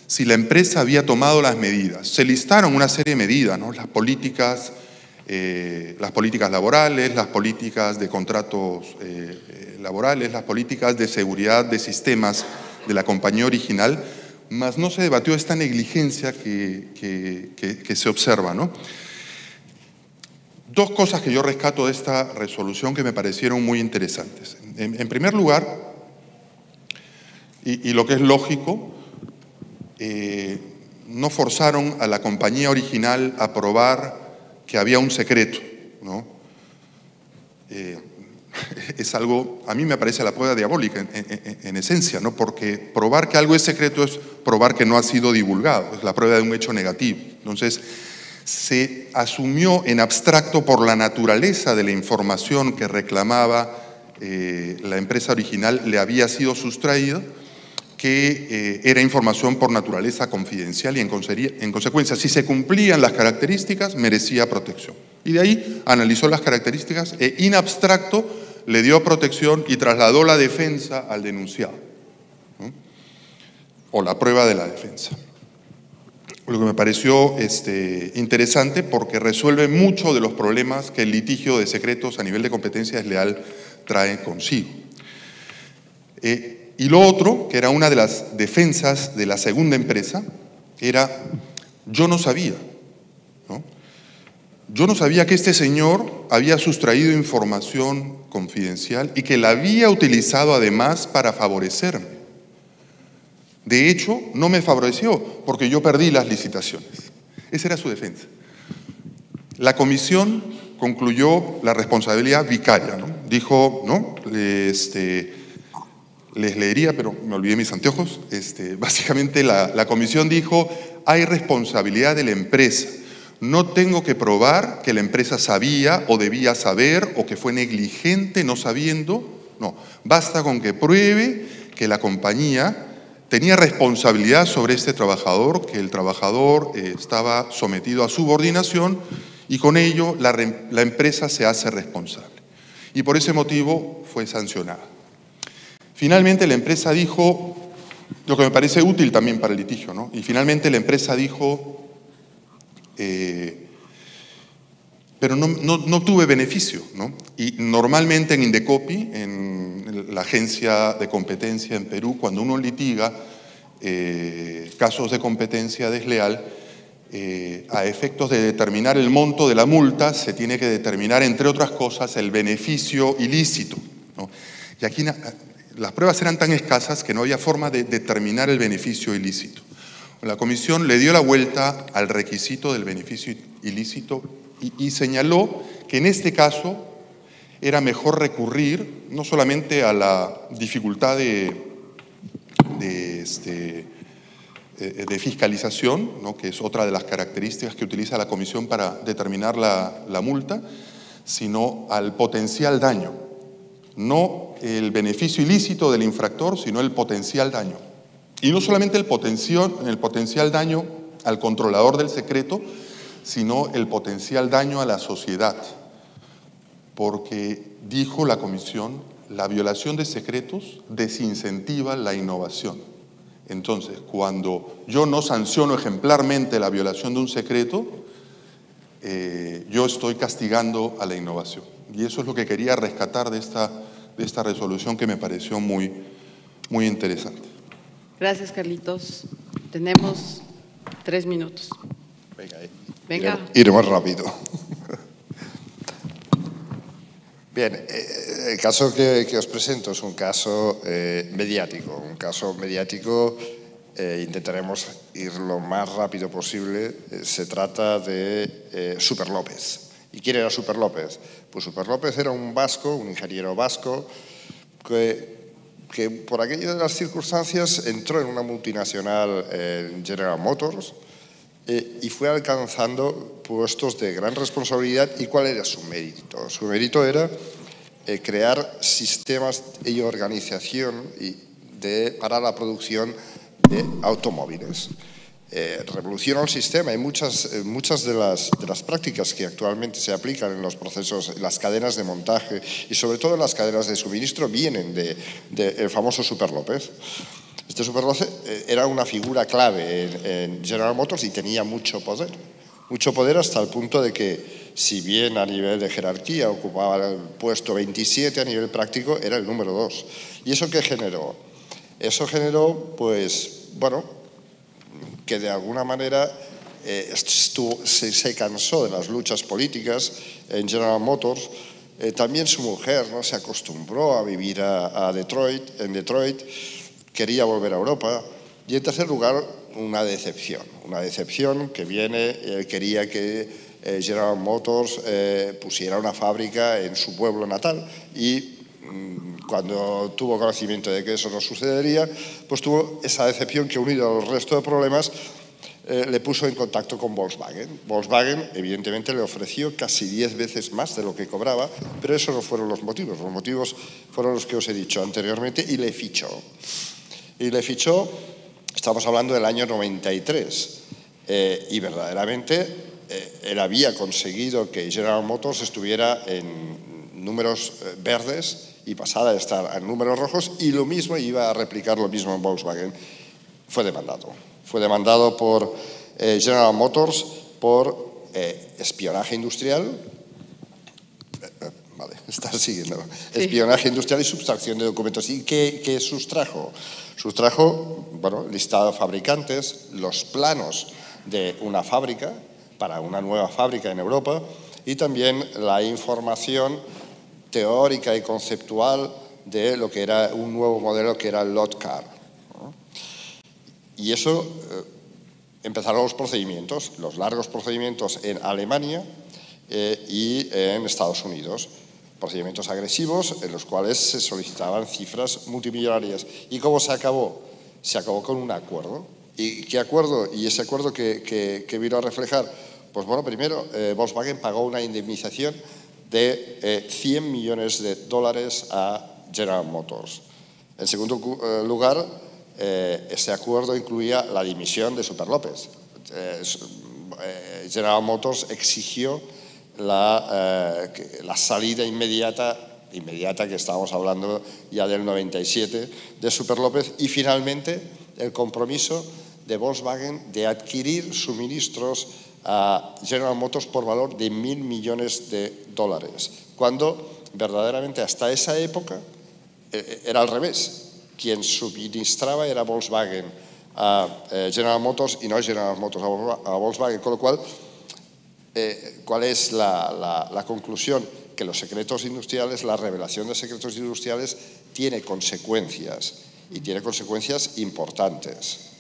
si la empresa había tomado las medidas. Se listaron una serie de medidas, ¿no? Las políticas laborales, las políticas de contratos laborales, las políticas de seguridad de sistemas de la compañía original, mas no se debatió esta negligencia que se observa, ¿no? Dos cosas que yo rescato de esta resolución que me parecieron muy interesantes. En primer lugar, y lo que es lógico, no forzaron a la compañía original a probar que había un secreto, ¿no? Es algo, a mí me parece la prueba diabólica en esencia, ¿no? Porque probar que algo es secreto es probar que no ha sido divulgado, es la prueba de un hecho negativo. Entonces, se asumió en abstracto por la naturaleza de la información que reclamaba la empresa original le había sido sustraída, que era información por naturaleza confidencial y en consecuencia, si se cumplían las características, merecía protección. Y de ahí analizó las características e in abstracto le dio protección y trasladó la defensa al denunciado, ¿no? O la prueba de la defensa. Lo que me pareció interesante porque resuelve mucho de los problemas que el litigio de secretos a nivel de competencia desleal trae consigo. Y lo otro, que era una de las defensas de la segunda empresa, era: yo no sabía, ¿no? Yo no sabía que este señor había sustraído información confidencial y que la había utilizado además para favorecerme. De hecho, no me favoreció porque yo perdí las licitaciones. Esa era su defensa. La comisión concluyó la responsabilidad vicaria, ¿no? Dijo, ¿no? Les leería, pero me olvidé mis anteojos. Básicamente la comisión dijo, hay responsabilidad de la empresa. No tengo que probar que la empresa sabía o debía saber o que fue negligente no sabiendo. No, basta con que pruebe que la compañía tenía responsabilidad sobre este trabajador, que el trabajador estaba sometido a subordinación y con ello la empresa se hace responsable. Y por ese motivo fue sancionada. Finalmente la empresa dijo, lo que me parece útil también para el litigio, ¿no? Y finalmente la empresa dijo, pero no tuve beneficio, ¿no? Y normalmente en Indecopi, en la agencia de competencia en Perú, cuando uno litiga casos de competencia desleal, a efectos de determinar el monto de la multa, se tiene que determinar, entre otras cosas, el beneficio ilícito, ¿no? Y aquí las pruebas eran tan escasas que no había forma de determinar el beneficio ilícito. La comisión le dio la vuelta al requisito del beneficio ilícito y señaló que en este caso era mejor recurrir no solamente a la dificultad de fiscalización, ¿no? Que es otra de las características que utiliza la comisión para determinar la multa, sino al potencial daño. No el beneficio ilícito del infractor, sino el potencial daño. Y no solamente el potencial daño al controlador del secreto, sino el potencial daño a la sociedad. Porque, dijo la comisión, la violación de secretos desincentiva la innovación. Entonces, cuando yo no sanciono ejemplarmente la violación de un secreto, yo estoy castigando a la innovación. Y eso es lo que quería rescatar de esta resolución, que me pareció muy, muy interesante. Gracias, Carlitos. Tenemos 3 minutos. Venga. Iremos rápido. Bien, el caso que os presento es un caso mediático. Intentaremos ir lo más rápido posible. Se trata de Super López. ¿Y quién era Super López? Pues Super López era un vasco, un ingeniero vasco, que por aquellas de las circunstancias entró en una multinacional, General Motors, y fue alcanzando puestos de gran responsabilidad. ¿Y cuál era su mérito? Su mérito era crear sistemas y organización para la producción de automóviles. Revolucionó el sistema y muchas de las prácticas que actualmente se aplican en los procesos, en las cadenas de montaje y sobre todo en las cadenas de suministro vienen del famoso Super López. Este Super López era una figura clave en General Motors y tenía mucho poder hasta el punto de que, si bien a nivel de jerarquía ocupaba el puesto 27, a nivel práctico era el número 2. ¿Y eso qué generó? Eso generó, pues, bueno, que de alguna manera se cansó de las luchas políticas en General Motors. También su mujer, ¿no?, se acostumbró a vivir en Detroit, quería volver a Europa. Y en tercer lugar, una decepción que viene. Él quería que General Motors pusiera una fábrica en su pueblo natal y cuando tuvo conocimiento de que eso no sucedería, pues tuvo esa decepción que, unido al resto de problemas, le puso en contacto con Volkswagen. Volkswagen, evidentemente, le ofreció casi 10 veces más de lo que cobraba, pero esos no fueron los motivos. Los motivos fueron los que os he dicho anteriormente, y le fichó. Estamos hablando del año 93, y verdaderamente él había conseguido que General Motors estuviera en números verdes y pasara de estar en números rojos, y lo mismo iba a replicar lo mismo en Volkswagen. Fue demandado por General Motors por espionaje industrial. Vale, está siguiendo. Sí. Espionaje industrial y sustracción de documentos. ¿Y qué sustrajo? Sustrajo, bueno, listado de fabricantes, los planos de una fábrica, para una nueva fábrica en Europa, y también la información teórica y conceptual de lo que era un nuevo modelo, que era el Lot Car. Y eso empezaron los largos procedimientos en Alemania y en Estados Unidos. Procedimientos agresivos en los cuales se solicitaban cifras multimillonarias. ¿Y cómo se acabó? Se acabó con un acuerdo. ¿Y qué acuerdo? Y ese acuerdo que vino a reflejar, pues bueno, primero Volkswagen pagó una indemnización de $100 millones a General Motors. En segundo lugar, ese acuerdo incluía la dimisión de Super López. General Motors exigió la salida inmediata, que estábamos hablando ya del 97, de Super López, y finalmente el compromiso de Volkswagen de adquirir suministros a General Motors por valor de $1.000 millones, cuando verdaderamente hasta esa época era al revés. Quien suministraba era Volkswagen a General Motors y no General Motors a Volkswagen, con lo cual, ¿cuál es la conclusión? Que los secretos industriales, la revelación de secretos industriales tiene consecuencias, y tiene consecuencias importantes.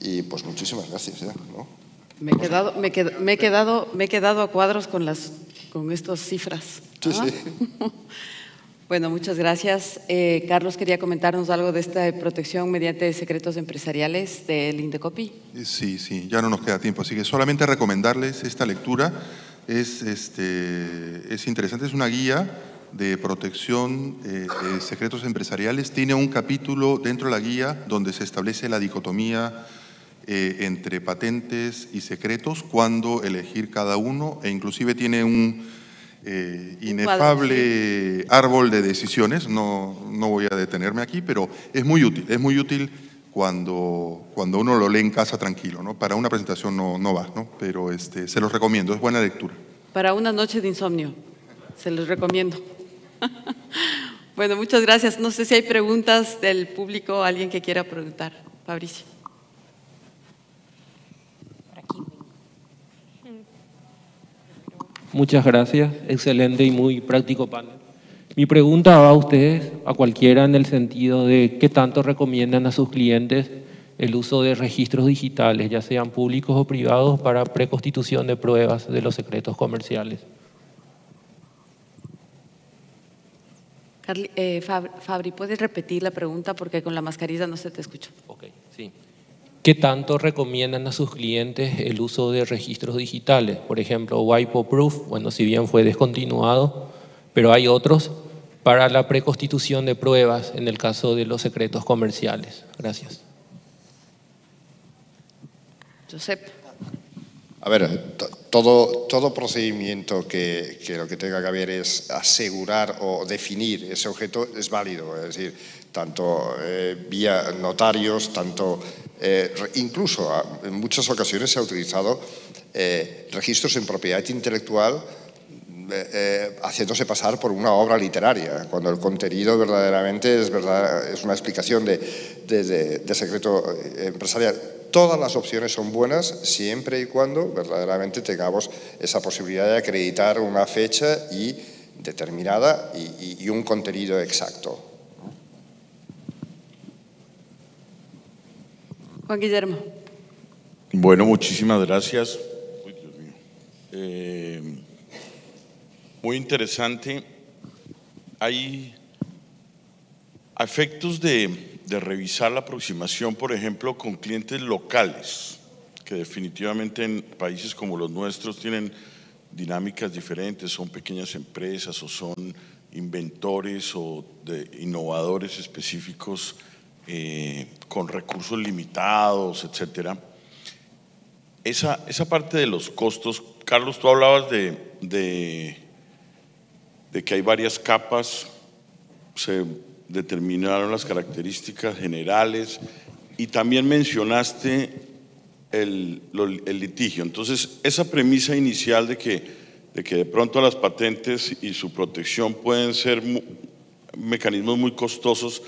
Y pues muchísimas gracias, ¿no? Me he quedado a cuadros con estas cifras. Sí, sí. Bueno, muchas gracias. Carlos quería comentarnos algo de esta protección mediante secretos empresariales del Indecopi. Sí, ya no nos queda tiempo, así que solamente recomendarles esta lectura. Es interesante, es una guía de protección de secretos empresariales. Tiene un capítulo dentro de la guía donde se establece la dicotomía entre patentes y secretos, cuándo elegir cada uno, e inclusive tiene un inefable árbol de decisiones. No voy a detenerme aquí, pero es muy útil cuando uno lo lee en casa tranquilo, ¿no? Para una presentación no va, ¿no? Pero se los recomiendo, es buena lectura. Para una noche de insomnio, se los recomiendo. Bueno, muchas gracias. No sé si hay preguntas del público, alguien que quiera preguntar. Fabricio. Muchas gracias, excelente y muy práctico panel. Mi pregunta va a ustedes, a cualquiera, en el sentido de qué tanto recomiendan a sus clientes el uso de registros digitales, ya sean públicos o privados, para preconstitución de pruebas de los secretos comerciales. Fabri, ¿puedes repetir la pregunta? Porque con la mascarilla no se te escucha. Ok, sí. ¿Qué tanto recomiendan a sus clientes el uso de registros digitales? Por ejemplo, WIPO Proof, bueno, si bien fue descontinuado, pero hay otros para la preconstitución de pruebas en el caso de los secretos comerciales. Gracias. Josep. A ver, todo procedimiento que lo que tenga que ver es asegurar o definir ese objeto es válido, es decir, tanto vía notarios, incluso en muchas ocasiones se ha utilizado registros en propiedad intelectual haciéndose pasar por una obra literaria, cuando el contenido verdaderamente es una explicación de secreto empresarial. Todas las opciones son buenas siempre y cuando verdaderamente tengamos esa posibilidad de acreditar una fecha determinada y un contenido exacto. Juan Guillermo. Bueno, muchísimas gracias. Uy, Dios mío. Muy interesante. Hay efectos de revisar la aproximación, por ejemplo, con clientes locales, que definitivamente en países como los nuestros tienen dinámicas diferentes, son pequeñas empresas o son inventores o innovadores específicos con recursos limitados, etcétera. Esa parte de los costos, Carlos, tú hablabas de que hay varias capas, se determinaron las características generales y también mencionaste el litigio. Entonces, esa premisa inicial de que de pronto las patentes y su protección pueden ser mecanismos muy costosos,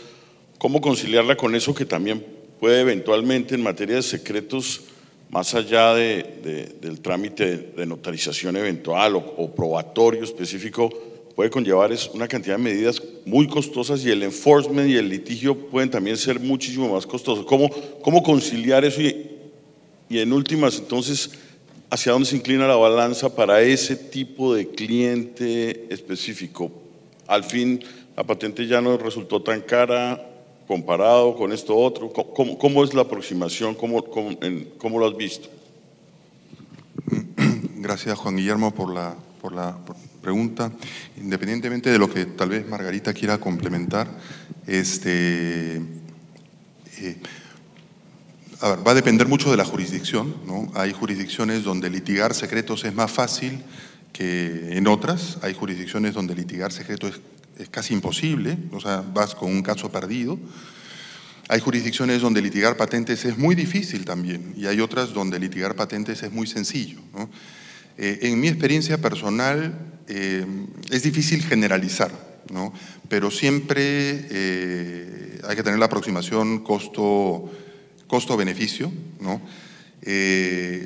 ¿cómo conciliarla con eso que también puede eventualmente en materia de secretos, más allá del trámite de notarización eventual o probatorio específico, puede conllevar una cantidad de medidas muy costosas, y el enforcement y el litigio pueden también ser muchísimo más costosos? ¿Cómo conciliar eso Y en últimas, entonces, ¿hacia dónde se inclina la balanza para ese tipo de cliente específico? Al fin, la patente ya no resultó tan cara comparado con esto otro. ¿Cómo es la aproximación? ¿Cómo lo has visto? Gracias, Juan Guillermo, por la pregunta. Independientemente de lo que tal vez Margarita quiera complementar, a ver, va a depender mucho de la jurisdicción, ¿no? Hay jurisdicciones donde litigar secretos es más fácil que en otras. Hay jurisdicciones donde litigar secretos es casi imposible, o sea, vas con un caso perdido. Hay jurisdicciones donde litigar patentes es muy difícil también, y hay otras donde litigar patentes es muy sencillo, ¿no? En mi experiencia personal es difícil generalizar, ¿no? Pero siempre hay que tener la aproximación costo-beneficio, ¿no?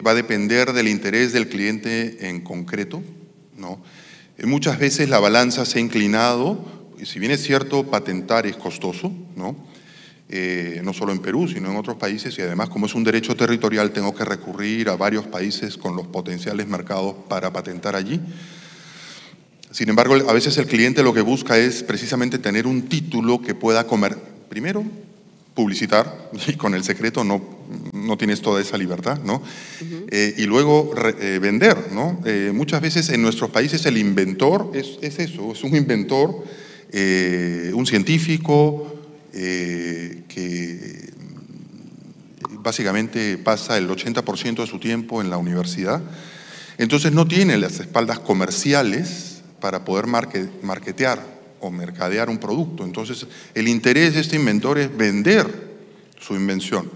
Va a depender del interés del cliente en concreto, ¿no? Muchas veces la balanza se ha inclinado, si bien es cierto, patentar es costoso, ¿no? No solo en Perú, sino en otros países, y además, como es un derecho territorial, tengo que recurrir a varios países con los potenciales mercados para patentar allí. Sin embargo, a veces el cliente lo que busca es precisamente tener un título que pueda primero, publicitar, y con el secreto no tienes toda esa libertad, ¿no? Y luego vender, ¿no? Muchas veces en nuestros países el inventor es eso, es un inventor, un científico, que básicamente pasa el 80% de su tiempo en la universidad, entonces no tiene las espaldas comerciales para poder marketear o mercadear un producto. Entonces el interés de este inventor es vender su invención.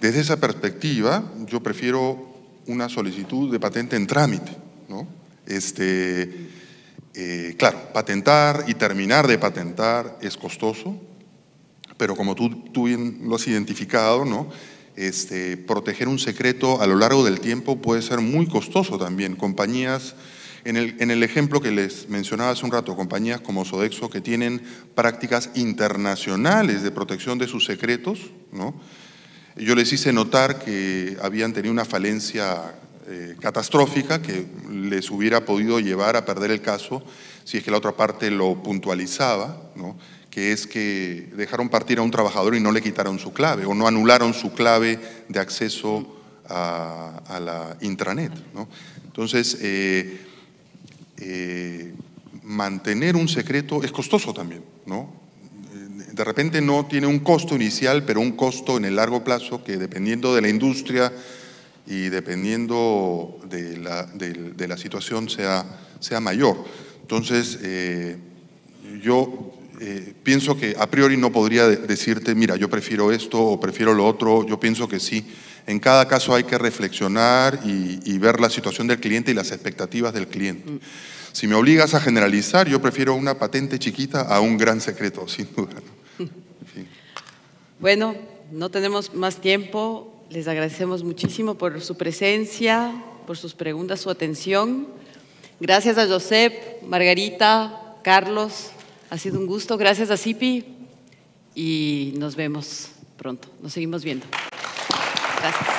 Desde esa perspectiva yo prefiero una solicitud de patente en trámite, ¿no? Claro, patentar y terminar de patentar es costoso, pero como tú bien lo has identificado, ¿no? Proteger un secreto a lo largo del tiempo puede ser muy costoso también. Compañías, en el ejemplo que les mencionaba hace un rato, compañías como Sodexo que tienen prácticas internacionales de protección de sus secretos, ¿no? Yo les hice notar que habían tenido una falencia catastrófica que les hubiera podido llevar a perder el caso si es que la otra parte lo puntualizaba, ¿no? Que es que dejaron partir a un trabajador y no le quitaron su clave o no anularon su clave de acceso a la intranet, ¿no? Entonces, mantener un secreto es costoso también, ¿no? De repente no tiene un costo inicial, pero un costo en el largo plazo que, dependiendo de la industria y dependiendo de la situación, sea mayor. Entonces, yo pienso que a priori no podría decirte, mira, yo prefiero esto o prefiero lo otro. Yo pienso que sí. En cada caso hay que reflexionar y ver la situación del cliente y las expectativas del cliente. Si me obligas a generalizar, yo prefiero una patente chiquita a un gran secreto, sin duda, ¿no? En fin. Bueno, no tenemos más tiempo. Les agradecemos muchísimo por su presencia, por sus preguntas, su atención. Gracias a Josep, Margarita, Carlos. Ha sido un gusto. Gracias a CIPI y nos vemos pronto. Nos seguimos viendo. Gracias.